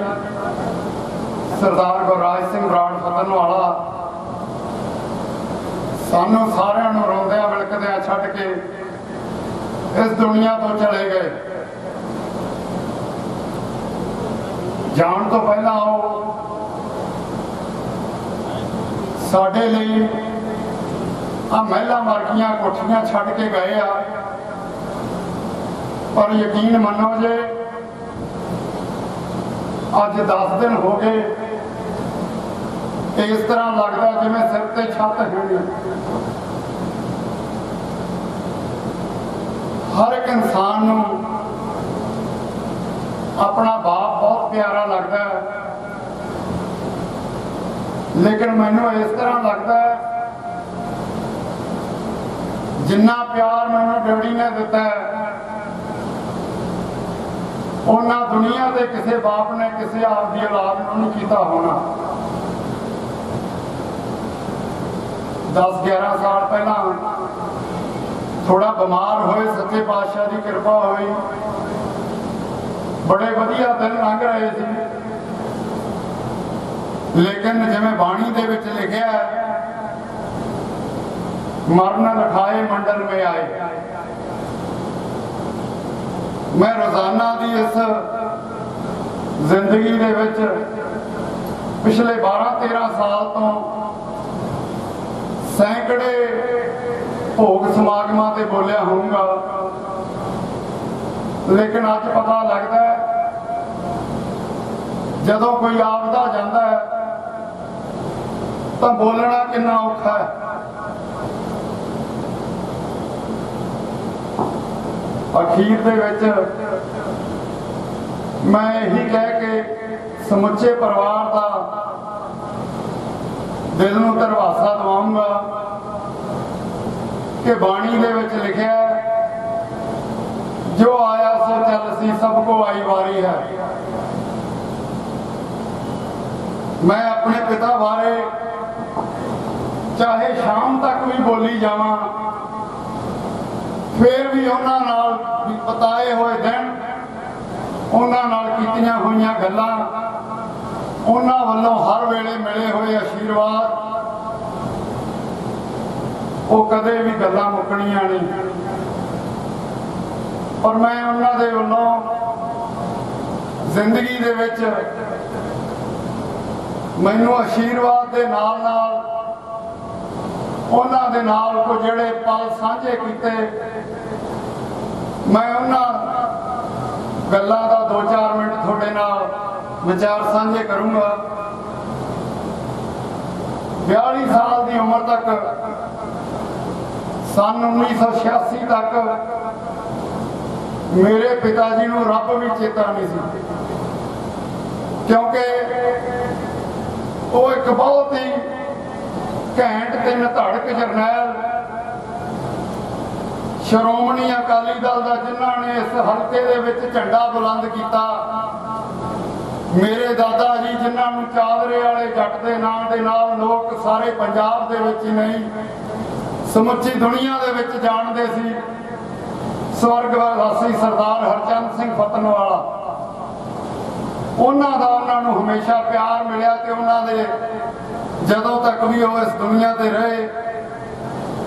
ਸਰਦਾਰ ਗੁਰਰਾਜ ਸਿੰਘ ਬਰਾੜ ਫੱਤਣਵਾਲਾ ਸਾਨੂੰ ਸਾਰਿਆਂ ਨੂੰ ਰੋਂਦਿਆਂ ਵਿਲਕਦਿਆਂ ਛੱਡ ਕੇ ਇਸ ਦੁਨੀਆ ਤੋਂ ਚਲੇ ਗਏ। ਜਾਣ ਤੋਂ ਪਹਿਲਾਂ ਉਹ ਸਾਡੇ ਲਈ ਆ ਮਹਿਲਾਂ ਵਰਗੀਆਂ ਕੋਠੀਆਂ ਛੱਡ ਕੇ ਗਏ ਆ। ਪਰ ਯਕੀਨ ਮੰਨੋ ਜੇ ਅੱਜ 10 ਦਿਨ ਹੋ ਗਏ ਇਸ ਤਰ੍ਹਾਂ ਲੱਗਦਾ ਜਿਵੇਂ ਸਿਰ ਤੇ ਛੱਤ ਹੈ ਨਹੀਂ। ਹਰ ਇੱਕ ਇਨਸਾਨ ਨੂੰ ਆਪਣਾ ਬਾਪ ਬਹੁਤ ਪਿਆਰਾ ਲੱਗਦਾ ਹੈ, ਲੇਕਿਨ ਮੈਨੂੰ ਇਸ ਤਰ੍ਹਾਂ ਲੱਗਦਾ ਹੈ ਜਿੰਨਾ ਪਿਆਰ ਮੈਨੂੰ ਡੈਡੀ ਨੇ ਦਿੱਤਾ ਹੈ ਉਹਨਾਂ ਦੁਨੀਆ ਦੇ ਕਿਸੇ ਬਾਪ ਨੇ ਕਿਸੇ ਆਪ ਦੀ ਔਲਾਦ ਨੂੰ ਨਹੀਂ ਕੀਤਾ ਹੋਣਾ। 10-11 ਸਾਲ ਪਹਿਲਾਂ थोड़ा बीमार होए, सच्चे पातशाह की कृपा हुई, बड़े वधिया दिन लंघ रहे थे। लेकिन जिवें बाणी दे विच लिखिया है, मरण लिखाए मंडल में आए। मैं रोजाना की इस जिंदगी दे विच पिछले 12-13 साल तो सैकड़े भोग समागमां ते बोलिया होऊंगा, लेकिन अज पता लगता है जदों कोई आपदा जाता है तो बोलना कितना औखा है। अखीर दे विच मैं यही कह के समुचे परिवार का दिल नूं धरवासा दवाऊंगा कि बाणी दे विच लिखिया है, जो आया सो चल सी सबको आई वारी है। मैं अपने पिता बारे चाहे शाम तक भी बोली जावां, फिर भी उन्हां नाल बताए हुए दिन, उन्हां नाल कीतियां होईयां गल्लां, उन्हां वल्लों हर वेले मिले हुए आशीर्वाद, वो कदे भी गल्लां मुकणियां नहीं। और मैं उन्हां दे वल्लों जिंदगी दे विच मैनू आशीर्वाद दे नाल नाल उन्हां दे नाल को जिहड़े पल साझे कीते, मैं उन्हां गल्लां दा 2-4 मिनट थोड़े नाल विचार साझे करूंगा। 42 साल की उम्र तक, सन 1986 तक मेरे पिताजी नूं रब भी चेता नहीं सी, क्योंकि वो एक बहुत ही घैंट ते धड़क जरनैल श्रोमणी अकाली दल का, जिन्हों ने इस हल्के दे विच झंडा बुलंद किया। मेरे दादा जी जिन्होंने चादरे वाले जट के नाम के नाल लोग सारे पंजाब दे विच ही नहीं समुची दुनिया दे विच जानते सी, स्वर्गवासी सरदार हरचंद सिंह फतनवाला। उन्हां दा उन्हां नूं हमेशा प्यार मिलिया ते उन्हां दे जदों तक भी वो इस दुनिया ते रहे,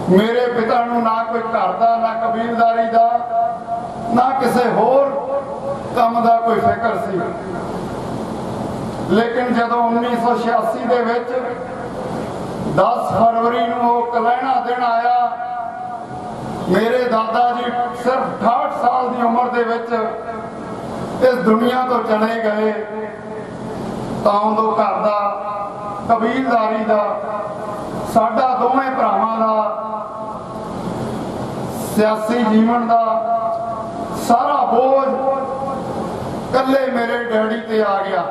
मेरे पिता नूं ना कोई घर दा, ना कबीलदारी दा, ना किसी होर काम दा कोई फिक्र सी। लेकिन जदों 1986 दे विच 10 फरवरी नूं वो कलैणा दिन आया, मेरे दादा जी सिर्फ 68 साल की उम्र दे विच इस दुनिया तो चले गए, तो उदों घर दा, कबीलदारी दा, साडा दोवें भरावां दा, सियासी जीवन दा सारा बोझ कल्ले मेरे डैडी ते आ गया।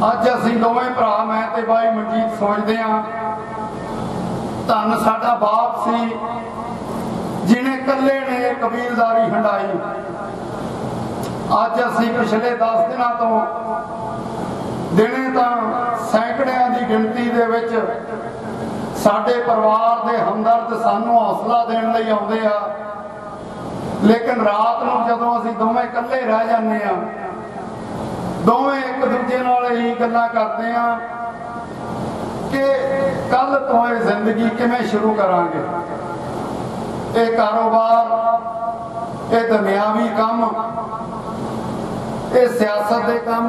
अज असीं दोवें भरा, मैं ते भाई मनजीत सोचदे हां, धन साडा बाप सी जिन्हें कल्ले ने कबीलदारी हंडाई। अज असीं पिछले 10 दिनों तो दिने तां सैकड़ियां की गिनती दे विच साडे परिवार दे हमदर्द सानू हौसला देण लई आउंदे आ, लेकिन रात नूं जदों असीं दोवें कल्ले रह जांदे आ, दोवें एक दूजे नाल यही गल्लां करदे आ कि कल तो ये जिंदगी किवें शुरू करांगे। ये कारोबार, ये दुनियावी काम, ये सियासत के काम,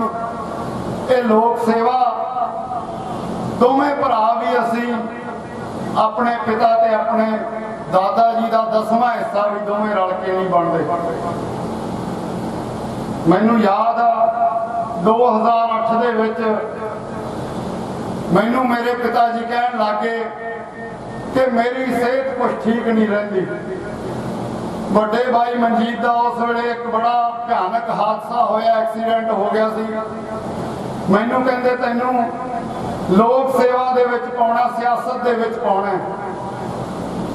ये लोक सेवा, दोवें भरा भी असी अपने पिता ते अपने दादा जी का 10वां हिस्सा भी दोवें रल के नहीं बनते। मैनू याद आ 2008 दे विच मैनू मेरे पिताजी कहन लगे कि मेरी सेहत कुछ ठीक नहीं रही। बड़े भाई मनजीत का उस वेले एक बड़ा भयानक हादसा होया, एक्सीडेंट हो गया सी। मैनू कहंदे तैनू लोक सेवा दे विच पाउणा, सियासत दे विच पाउणा,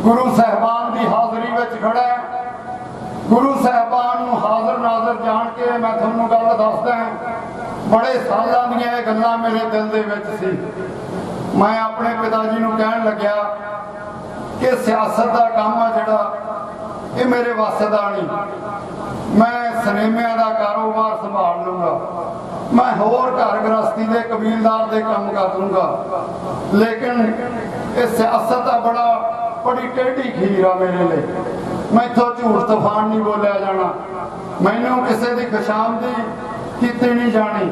गुरु साहबान की हाजरी विच खड़ा है। गुरु साहबान नूं हाजर नाजर जान के मैं तुहानूं गल दसदा, बड़े सालां दीयां ये गल्लां मेरे दिल दे विच सी। मैं अपने पिताजी नूं कहण लग्या कि सियासत का काम आ जिहड़ा ये मेरे वस दा नहीं। मैं सिनेमिया का कारोबार संभाल लूँगा, मैं होर घर गृहस्थी के कबीलदार के काम कर दूंगा, लेकिन ये सियासत का बड़ी टेढ़ी खीर आ मेरे लिए। मैथों झूठ तूफान नहीं बोलिया जाना, मैनू किसी की खुशामदी की नहीं जानी,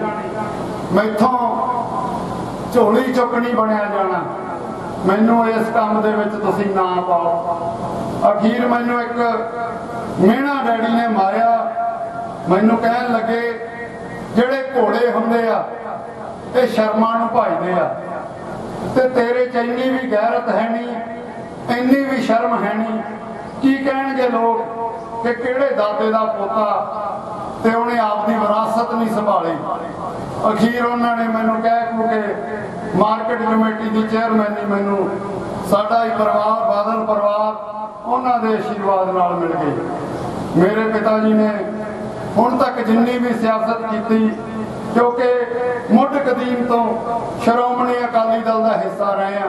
मैथों झोली चुक नहीं बनया जाना। मैनू इस काम दे विच तुसीं ना पाओ। अखीर मैनू एक मेहना डैडी ने मारिया, मैनू कहन लगे ਜਿਹੜੇ ਘੋੜੇ ਹੁੰਦੇ ਆ ਇਹ ਸ਼ਰਮਾਂ ਨੂੰ ਭਜਦੇ ਆ, ਤੇ ਤੇਰੇ ਚ ਇੰਨੀ ਵੀ ਗੈਰਤ ਹੈ ਨਹੀਂ, ਇੰਨੀ ਵੀ ਸ਼ਰਮ ਹੈ ਨਹੀਂ। ਕੀ ਕਹਿਣਗੇ ਲੋਕ ਕਿ ਕਿਹੜੇ ਦਾਦੇ ਦਾ ਪੋਤਾ ਤੇ ਉਹਨੇ ਆਪਦੀ ਵਿਰਾਸਤ ਨਹੀਂ ਸੰਭਾਲੀ। ਅਖੀਰ ਉਹਨਾਂ ਨੇ ਮੈਨੂੰ ਕਹਿ ਕੇ ਮਾਰਕੀਟ ਕਮੇਟੀ ਦੀ ਚੇਅਰਮੈਨੀ ਮੈਨੂੰ ਸਾਡਾ ਹੀ ਪਰਿਵਾਰ ਬਾਦਲ ਪਰਿਵਾਰ ਉਹਨਾਂ ਦੇ ਆਸ਼ੀਰਵਾਦ ਨਾਲ ਮਿਲ ਗਈ। ਮੇਰੇ ਪਿਤਾ ਜੀ ਨੇ ਹੁਣ तक जिन्नी भी सियासत की, क्योंकि मुढ़ कदीम तो श्रोमणी अकाली दल का हिस्सा रहे हैं,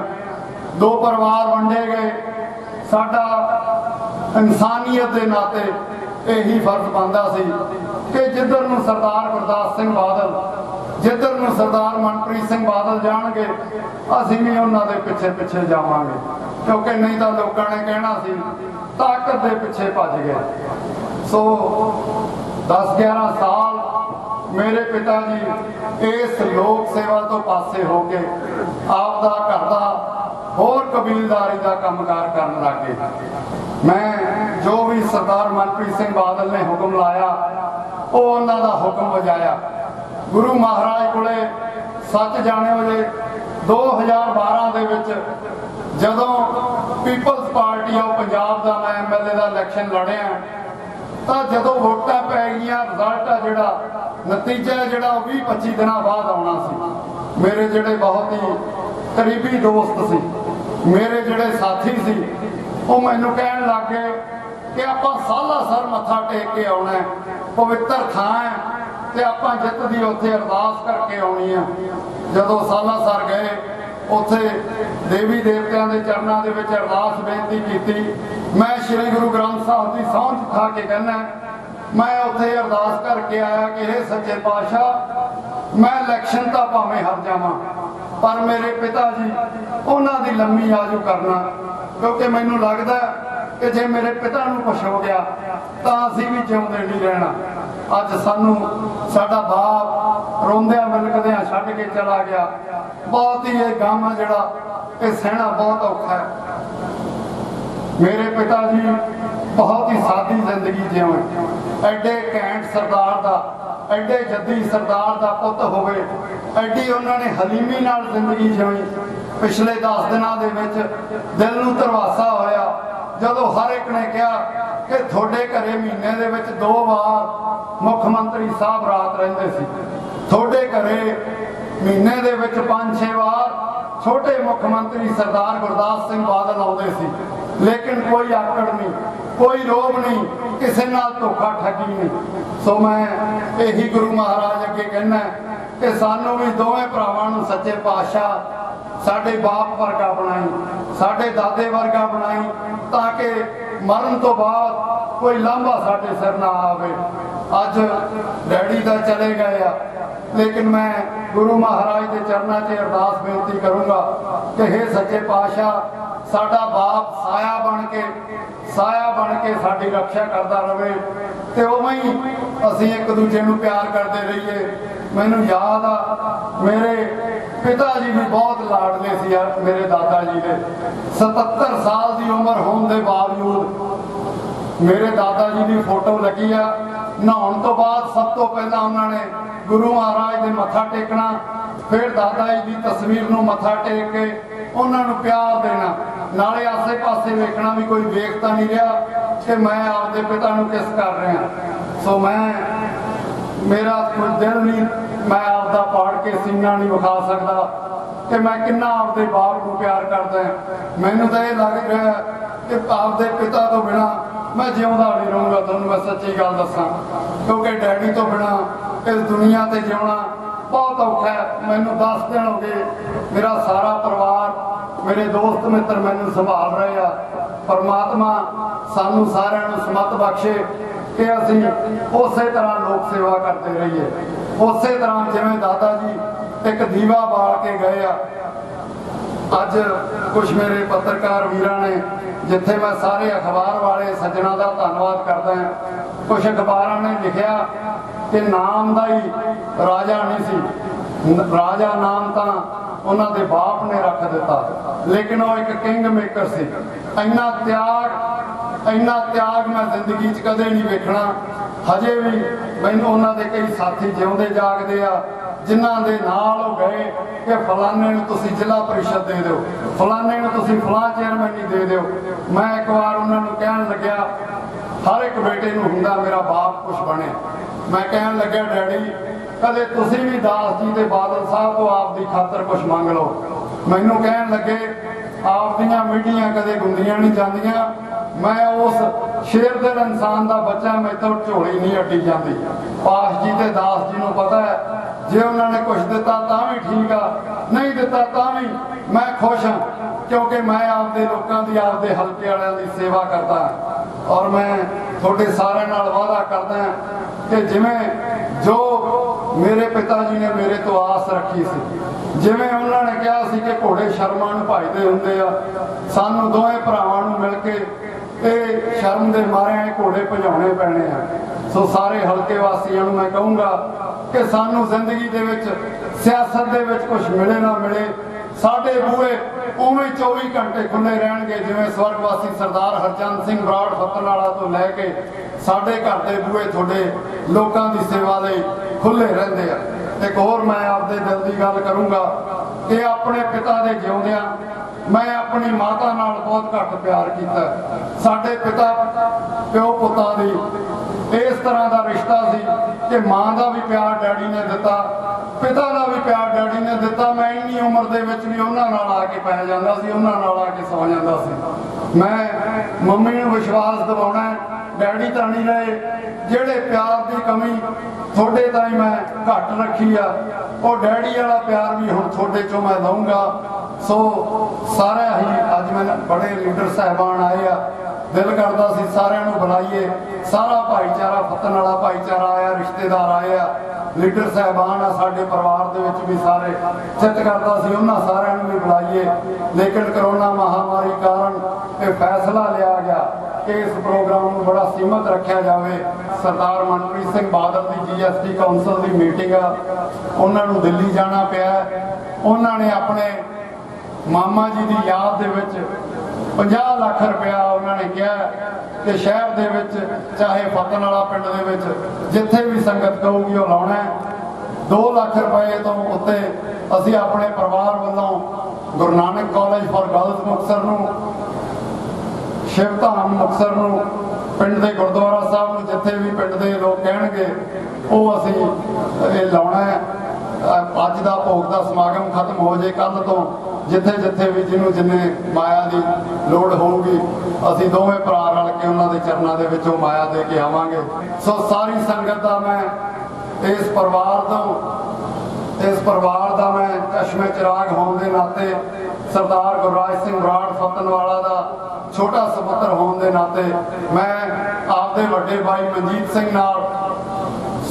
दो परिवार वंडे गए, साडा इंसानियत के नाते यही फर्ज बनता सी कि जिधर नूं सरदार गुरदास सिंह बादल, जिधर नूं सरदार मनप्रीत सिंह बादल जाणगे असीं भी उन्हां दे पिछे पिछे जावांगे, क्योंकि नहीं तो लोगों ने कहना सी ताकत के पिछे भज गए। सो 10-11 साल मेरे पिता जी इस लोक सेवा तो पासे हो के आपदा घर दा होर कबीलदारी का कामकार करन लग गए। मैं जो भी सरदार मनप्रीत सिंह बादल ने हुक्म लाया वो उन्हां दा हुक्म वजाया। गुरु महाराज कोले सच जाने वाले 2012 दे विच जदों पीपल्स पार्टी ऑफ पंजाब का मैं MLA का इलैक्शन लड़िया, तो जो वोटां पै गई रिजल्ट आ जिहड़ा नतीजा जिहड़ा 20-25 दिन बाद आना सी। मेरे जिहड़े बहुत ही करीबी दोस्त सी, मेरे जिहड़े साथी सी, वो मैनूं कहण लग गए कि आपां सालासर मत्था टेक के आउणा है, पवित्र थां है ते आपां जित दी उत्थे अरदास करके आउणी है। जदों सालासर गए उत्थे देवी देवतियां दे चरनां दे विच अरदास बेनती की। मैं श्री गुरु ग्रंथ साहिब की सौंह खा के कहना, मैं उत्थे अरदास करके आया कि हे सच्चे पातशाह, मैं इलैक्शन तो भावें हार जावां पर मेरे पिता जी उन्हां दी लम्मी आजू करना, क्योंकि मैनूं लगदा कि जे मेरे पिता नूं कुछ हो गया तो असीं भी जिउंदे नहीं रहना। अज सानूं साडा बाप रोंदियां मिलकदियां छड्ड के चला गया। बहुत ही ये गम है जिहड़ा ये सहना बहुत औखा है। मेरे पिता जी बहुत ही सादी जिंदगी जिउए, एडे घैंट सरदार दा, एडे जद्दी सरदार दा पुत होवे, एडी उन्होंने हलीमी नाल जिंदगी जिउई। पिछले 10 दिनों दे विच दिल नूं धरवासा होया जदों हर एक ने कहा कि थोड़े घरे महीने दे विच 2 बार मुख्यमंत्री साहब रात रहिंदे सी, थोड़े घरे महीने दे विच 5-6 बार छोटे मुख्यमंत्री सरदार गुरदास सिंह बादल आउंदे सी, लेकिन कोई आकड़ नहीं, कोई रोब नहीं, किसी नाल धोखा ठगी नहीं। सो मैं यही गुरु महाराज अगे कहना कि सानू भी दोवें भरावां नूं सच्चे पातशाह साडे बाप वर्गा बनाई, साडे दादे वर्गा बनाई, ताकि मरण तो बाद कोई लांभा साडे सिर ना आवे। अज डैडी दा चले गए आ, लेकिन मैं गुरु महाराज के चरणों से अरदास बेनती करूँगा कि हे सच्चे पातशाह साडा बाप साया बन के साडी रक्षा करता रहे, तो उवें ही असीं एक दूजे नूं प्यार करते रहिए। मैनूं याद आ मेरे पिता जी भी बहुत लाडले सी मेरे दादा जी के। 77 साल की उम्र होने के बावजूद मेरे दादा जी की फोटो लगी आ। नहाउण तो बाद सब तो पहला उन्होंने गुरु महाराज के मत्था टेकना, फिर दादा जी की तस्वीर नूं मत्था टेक के उन्होंने प्यार देना, नाले आसे पासे वेखना भी कोई वेखता नहीं रहा कि मैं आपके पिता नूं किस कर रहा। सो मैं मेरा कोई दिल नहीं, मैं आपदा पाड़ के सीना नहीं विखा सकता कि मैं किन्ना आपके बाप को प्यार करदा है। मैनूं तो यह लग रहा है कि आपके पिता तो बिना मैं जिउंदा नहीं रहूँगा। तुहानूं मैं सच्ची गल दसां, क्योंकि डैडी तो बिना इस दुनिया ते जिउणा बहुत औखा है। मैनूं 10 दिन हो गए, मेरा सारा परिवार ਮੇਰੇ ਦੋਸਤ ਮਿੱਤਰ ਮੈਨੂੰ ਸੰਭਾਲ ਰਹੇ ਆ। ਪਰਮਾਤਮਾ ਸਾਨੂੰ ਸਾਰਿਆਂ ਨੂੰ ਸਮਤ ਬਖਸ਼ੇ ਕਿ ਅਸੀਂ ਉਸੇ ਤਰ੍ਹਾਂ ਲੋਕ ਸੇਵਾ ਕਰਦੇ ਰਹੀਏ, ਉਸੇ ਤਰ੍ਹਾਂ ਜਿਵੇਂ ਦਾਦਾ ਜੀ ਇੱਕ ਦੀਵਾ ਬਾਲ ਕੇ ਗਏ ਆ। ਅੱਜ ਕੁਝ ਮੇਰੇ ਪੱਤਰਕਾਰ ਵੀਰਾਂ ਨੇ, ਜਿੱਥੇ ਮੈਂ ਸਾਰੇ ਅਖਬਾਰ ਵਾਲੇ ਸੱਜਣਾ ਦਾ ਧੰਨਵਾਦ ਕਰਦਾ ਹਾਂ, ਕੁਝ ਅਖਬਾਰਾਂ ਨੇ ਲਿਖਿਆ ਕਿ ਨਾਮ ਦਾ ਹੀ ਰਾਜਾ ਨਹੀਂ ਸੀ, ਰਾਜਾ ਨਾਮ ਤਾਂ ਉਹਨਾਂ ਦੇ ਬਾਪ ਨੇ ਰੱਖ ਦਿੱਤਾ, ਲੇਕਿਨ ਉਹ ਇੱਕ ਕਿੰਗ ਮੇਕਰ ਸੀ। ਇੰਨਾ ਤਿਆਗ ਮੈਂ ਜ਼ਿੰਦਗੀ 'ਚ ਕਦੇ ਨਹੀਂ ਵੇਖਣਾ। ਹਜੇ ਵੀ ਮੈਨੂੰ ਉਹਨਾਂ ਦੇ ਕਈ ਸਾਥੀ ਜਿਉਂਦੇ ਜਾਗਦੇ ਆ ਜਿਨ੍ਹਾਂ ਦੇ ਨਾਲ ਉਹ ਗਏ ਕਿ ਫਲਾਣੇ ਨੂੰ ਤੁਸੀਂ ਜ਼ਿਲ੍ਹਾ ਪਰਿਸ਼ਦ ਦੇ ਦਿਓ, ਫਲਾਣੇ ਨੂੰ ਤੁਸੀਂ ਫਲਾਂ ਚੇਅਰਮੈਨੀ ਦੇ ਦਿਓ। ਮੈਂ ਇੱਕ ਵਾਰ ਉਹਨਾਂ ਨੂੰ ਕਹਿਣ ਲੱਗਿਆ, ਹਰ ਇੱਕ ਬੇਟੇ ਨੂੰ ਹੁੰਦਾ ਮੇਰਾ ਬਾਪ ਕੁਛ ਬਣੇ। ਮੈਂ ਕਹਿਣ ਲੱਗਿਆ, ਡੈਡੀ ਕਦੇ ਤੁਸੀਂ ਵੀ ਦਾਸ ਜੀ ਦੇ ਬਾਦਲ ਸਾਹਿਬ ਤੋਂ ਆਪ ਦੀ ਖਾਤਰ ਕੁਛ ਮੰਗ ਲਓ। ਮੈਨੂੰ ਕਹਿਣ ਲੱਗੇ, ਆਪ ਦੀਆਂ ਮੀਡੀਆਂ ਕਦੇ ਗੁੰਦੀਆਂ ਨਹੀਂ ਜਾਂਦੀਆਂ, ਮੈਂ ਉਸ ਸ਼ੇਰ ਦਿਲ ਇਨਸਾਨ ਦਾ ਬੱਚਾ, ਮੈਥੋਂ ਝੋਲੀ ਨਹੀਂ ਅੱਡੀ ਜਾਂਦੀ। ਪਾਸ਼ ਜੀ ਤੇ ਦਾਸ ਜੀ ਨੂੰ ਪਤਾ ਹੈ, ਜੇ ਉਹਨਾਂ ਨੇ ਕੁਛ ਦਿੱਤਾ ਤਾਂ ਵੀ ਠੀਕ ਆ, ਨਹੀਂ ਦਿੱਤਾ ਤਾਂ ਵੀ ਮੈਂ ਖੁਸ਼ ਹਾਂ, ਕਿਉਂਕਿ ਮੈਂ ਆਪਦੇ ਲੋਕਾਂ ਦੀ, ਆਪਦੇ ਹਲਕੇ ਵਾਲਿਆਂ ਦੀ ਸੇਵਾ ਕਰਦਾ। ਔਰ ਮੈਂ ਤੁਹਾਡੇ ਸਾਰਿਆਂ ਨਾਲ ਵਾਅਦਾ ਕਰਦਾ ਕਿ ਜਿਵੇਂ ਜੋ ਮੇਰੇ ਪਿਤਾ ਜੀ ਨੇ ਮੇਰੇ ਤੋਂ ਆਸ ਰੱਖੀ ਸੀ, ਜਿਵੇਂ ਉਹਨਾਂ ਨੇ ਕਿਹਾ ਸੀ ਕਿ ਘੋੜੇ ਸ਼ਰਮਾਂ ਨੂੰ ਭਜਦੇ ਹੁੰਦੇ ਆ, ਸਾਨੂੰ ਦੋਵੇਂ ਭਰਾਵਾਂ ਨੂੰ ਮਿਲ ਕੇ ਇਹ ਸ਼ਰਮ ਦੇ ਮਾਰਿਆਂ ਇਹ ਘੋੜੇ ਭਜਾਉਣੇ ਪੈਣੇ ਆ। ਸੋ ਸਾਰੇ ਹਲਕੇ ਵਾਸੀਆਂ ਨੂੰ ਮੈਂ ਕਹੂੰਗਾ ਕਿ ਸਾਨੂੰ ਜ਼ਿੰਦਗੀ ਦੇ ਵਿੱਚ, ਸਿਆਸਤ ਦੇ ਵਿੱਚ ਕੁਝ ਮਿਲੇ ਨਾ ਮਿਲੇ, ਸਾਡੇ ਬੂਹੇ ਉਵੇਂ 24 ਘੰਟੇ ਖੁੱਲੇ ਰਹਿਣਗੇ, ਜਿਵੇਂ ਸਵਰਗਵਾਸੀ ਸਰਦਾਰ ਹਰਚੰਦ ਸਿੰਘ ਬਰਾੜ ਫੱਤਣਵਾਲਾ ਤੋਂ ਲੈ ਕੇ ਸਾਡੇ ਘਰ ਦੇ ਬੂਹੇ ਤੁਹਾਡੇ ਲੋਕਾਂ ਦੀ ਸੇਵਾ ਲਈ ਖੁੱਲੇ ਰਹਿੰਦੇ ਆ। ਇੱਕ ਹੋਰ ਮੈਂ ਆਪਦੇ ਦਿਲ ਦੀ ਗੱਲ ਕਰੂੰਗਾ ਕਿ ਆਪਣੇ ਪਿਤਾ ਦੇ ਜਿਉਂਦਿਆਂ ਮੈਂ ਆਪਣੀ ਮਾਤਾ ਨਾਲ ਬਹੁਤ ਘੱਟ ਪਿਆਰ ਕੀਤਾ। ਸਾਡੇ ਪਿਓ ਪੁੱਤਾਂ ਦੀ ਇਸ ਤਰ੍ਹਾਂ ਦਾ ਰਿਸ਼ਤਾ ਸੀ ਕਿ ਮਾਂ ਦਾ ਵੀ ਪਿਆਰ ਡੈਡੀ ਨੇ ਦਿੱਤਾ, ਪਿਤਾ ਦਾ ਵੀ ਪਿਆਰ ਡੈਡੀ ਨੇ ਦਿੱਤਾ। ਮੈਂ ਇੰਨੀ ਉਮਰ ਦੇ ਵਿੱਚ ਵੀ ਉਹਨਾਂ ਨਾਲ ਆ ਕੇ ਪੈ ਜਾਂਦਾ ਸੀ, ਉਹਨਾਂ ਨਾਲ ਆ ਕੇ ਸੌ ਜਾਂਦਾ ਸੀ। ਮੈਂ ਮੰਮੀ ਨੂੰ ਵਿਸ਼ਵਾਸ ਦਿਵਾਉਣਾ, ਡੈਡੀ ਤਾਂ ਨਹੀਂ ਰਹੇ, ਜਿਹੜੇ ਪਿਆਰ ਦੀ ਕਮੀ ਤੁਹਾਡੇ ਤਾਈਂ ਮੈਂ ਘੱਟ ਰੱਖੀ ਆ, ਉਹ ਡੈਡੀ ਵਾਲਾ ਪਿਆਰ ਵੀ ਹੁਣ ਤੁਹਾਡੇ ਚੋਂ ਮੈਂ ਲਊਂਗਾ। ਸੋ ਸਾਰਿਆਂ ਹੀ ਅੱਜ ਮੈਂ ਬੜੇ ਲੀਡਰ ਸਾਹਿਬਾਨ ਆਏ ਆ, ਦਿਲ ਕਰਦਾ ਸੀ ਸਾਰਿਆਂ ਨੂੰ ਬੁਲਾਈਏ, ਸਾਰਾ ਭਾਈਚਾਰਾ, ਫੱਤਣਵਾਲਾ ਭਾਈਚਾਰਾ ਆਇਆ, ਰਿਸ਼ਤੇਦਾਰ ਆਏ ਆ, ਲੀਡਰ ਸਾਹਿਬਾਨ ਆ ਸਾਡੇ ਪਰਿਵਾਰ ਦੇ ਵਿੱਚ ਵੀ ਸਾਰੇ, ਚਿੱਤ ਕਰਦਾ ਸੀ ਉਹਨਾਂ ਸਾਰਿਆਂ ਨੂੰ ਵੀ ਬੁਲਾਈਏ। ਲੇਕਿਨ ਕਰੋਨਾ ਮਹਾਮਾਰੀ ਕਾਰਨ ਇਹ ਫੈਸਲਾ ਲਿਆ ਗਿਆ ਕਿ ਇਸ ਪ੍ਰੋਗਰਾਮ ਨੂੰ ਬੜਾ ਸੀਮਤ ਰੱਖਿਆ ਜਾਵੇ। ਸਰਦਾਰ ਮਨਪ੍ਰੀਤ ਸਿੰਘ ਬਾਦਲ ਦੀ GST ਕੌਂਸਲ ਦੀ ਮੀਟਿੰਗ ਆ, ਉਹਨਾਂ ਨੂੰ ਦਿੱਲੀ ਜਾਣਾ ਪਿਆ। ਉਹਨਾਂ ਨੇ ਆਪਣੇ ਮਾਮਾ ਜੀ ਦੀ ਯਾਦ ਦੇ ਵਿੱਚ 50 ਲੱਖ ਰੁਪਇਆ ਉਹਨਾਂ ਨੇ ਕਿਹਾ ਕਿ ਸ਼ਹਿਰ ਦੇ ਵਿੱਚ, ਚਾਹੇ ਫੱਤਣਵਾਲਾ ਪਿੰਡ ਦੇ ਵਿੱਚ, ਜਿੱਥੇ ਵੀ ਸੰਗਤ ਕਹੂਗੀ ਉਹ ਲਾਉਣਾ। 2 ਲੱਖ ਰੁਪਏ ਤੋਂ ਉੱਤੇ ਅਸੀਂ ਆਪਣੇ ਪਰਿਵਾਰ ਵੱਲੋਂ Guru Nanak college for girls Muktsar ਨੂੰ, ਸ਼ਿਵ ਧਾਮ ਮੁਕਤਸਰ ਨੂੰ, ਪਿੰਡ ਦੇ ਗੁਰਦੁਆਰਾ ਸਾਹਿਬ ਨੂੰ, ਜਿੱਥੇ ਵੀ ਪਿੰਡ ਦੇ ਲੋਕ ਕਹਿਣਗੇ ਉਹ ਅਸੀਂ ਇਹ ਲਾਉਣਾ ਹੈ। ਅੱਜ ਦਾ ਭੋਗ ਦਾ ਸਮਾਗਮ ਖਤਮ ਹੋ ਜੇ, ਕੱਲ ਤੋਂ ਜਿੱਥੇ ਜਿੱਥੇ ਵੀ ਜਿਹਨੂੰ ਜਿੰਨੇ ਮਾਇਆ ਦੀ ਲੋੜ ਹੋਊਗੀ, ਅਸੀਂ ਦੋਵੇਂ ਭਰਾ ਰਲ ਕੇ ਉਹਨਾਂ ਦੇ ਚਰਨਾਂ ਦੇ ਵਿੱਚ ਉਹ ਮਾਇਆ ਦੇ ਕੇ ਆਵਾਂਗੇ। ਸੋ ਸਾਰੀ ਸੰਗਤ ਦਾ ਮੈਂ ਇਸ ਪਰਿਵਾਰ ਦਾ ਮੈਂ ਚਸ਼ਮੇ ਚਿਰਾਗ ਹੋਣ ਦੇ ਨਾਤੇ, ਸਰਦਾਰ ਗੁਰਰਾਜ ਸਿੰਘ ਬਰਾੜ ਫੱਤਣਵਾਲਾ ਦਾ ਛੋਟਾ ਸਪੁੱਤਰ ਹੋਣ ਦੇ ਨਾਤੇ, ਮੈਂ ਆਪਦੇ ਵੱਡੇ ਭਾਈ ਮਨਜੀਤ ਸਿੰਘ ਨਾਲ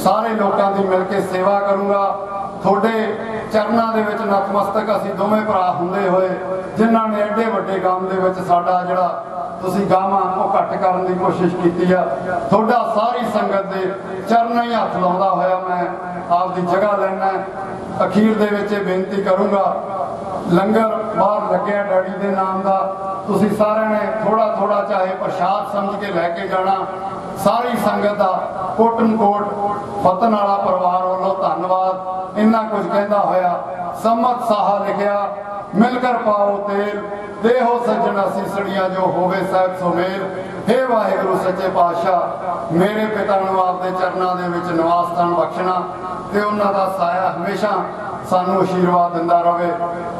ਸਾਰੇ ਲੋਕਾਂ ਦੀ ਮਿਲ ਕੇ ਸੇਵਾ ਕਰੂੰਗਾ। ਤੁਹਾਡੇ ਚਰਨਾਂ ਦੇ ਵਿੱਚ ਨਤਮਸਤਕ ਅਸੀਂ ਦੋਵੇਂ ਭਰਾ ਹੁੰਦੇ ਹੋਏ, ਜਿਨ੍ਹਾਂ ਨੇ ਐਡੇ ਵੱਡੇ ਕੰਮ ਦੇ ਵਿੱਚ ਸਾਡਾ ਜਿਹੜਾ ਤੁਸੀਂ ਗਾਵਾਂ ਉਹ ਘੱਟ ਕਰਨ ਦੀ ਕੋਸ਼ਿਸ਼ ਕੀਤੀ ਆ, ਤੁਹਾਡਾ ਸਾਰੀ ਸੰਗਤ ਦੇ ਚਰਨਾਂ ਹੀ ਹੱਥ ਲਾਉਂਦਾ ਹੋਇਆ ਮੈਂ ਆਪਦੀ ਜਗ੍ਹਾ ਲੈਣਾ। ਅਖੀਰ ਦੇ ਵਿੱਚ ਇਹ ਬੇਨਤੀ ਕਰੂੰਗਾ, ਲੰਗਰ ਬਾਹਰ ਲੱਗਿਆ ਡੈਡੀ ਦੇ ਨਾਮ ਦਾ, ਤੁਸੀਂ ਸਾਰਿਆਂ ਨੇ ਥੋੜਾ ਥੋੜਾ ਚਾਹੇ ਪ੍ਰਸ਼ਾਦ ਸਮਝ ਕੇ ਲੈ ਕੇ ਜਾਣਾ। ਸਾਰੀ ਸੰਗਤ ਦਾ ਕੋਟਨ ਕੋਟ ਫੱਤਣਵਾਲਾ ਪਰਿਵਾਰ ਵੱਲੋਂ ਧੰਨਵਾਦ। ਇੰਨਾ ਕੁਝ ਕਹਿੰਦਾ ਹੋਇਆ ਸੰਮਤ ਸਾਹਾ ਲਿਖਿਆ, ਮਿਲ ਕਰ ਪਾਓ ਤੇਲ, ਦੇਹੋ ਸੱਜਣ ਅਸੀਸੜੀਆਂ ਜੋ ਹੋਵੇ ਸਾਹਿਬ ਸੁਮੇਲ। ਹੇ ਵਾਹਿਗੁਰੂ ਸੱਚੇ ਪਾਤਸ਼ਾਹ, ਮੇਰੇ ਪਿਤਾ ਨੂੰ ਆਪਦੇ ਚਰਨਾਂ ਦੇ ਵਿੱਚ ਨਿਵਾਸ ਸਥਾਨ ਬਖਸ਼ਣਾ ਤੇ ਉਹਨਾਂ ਦਾ ਸਾਇਆ ਹਮੇਸ਼ਾ ਸਾਨੂੰ ਆਸ਼ੀਰਵਾਦ ਦਿੰਦਾ ਰਹੇ।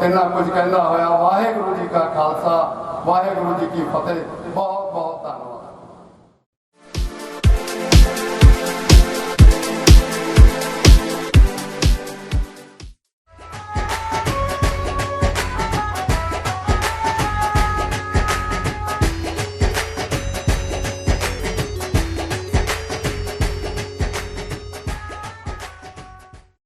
ਇੰਨਾ ਕੁਝ ਕਹਿੰਦਾ ਹੋਇਆ ਵਾਹਿਗੁਰੂ ਜੀ ਕਾ ਖਾਲਸਾ, ਵਾਹਿਗੁਰੂ ਜੀ ਕੀ ਫਤਿਹ। ਬਹੁਤ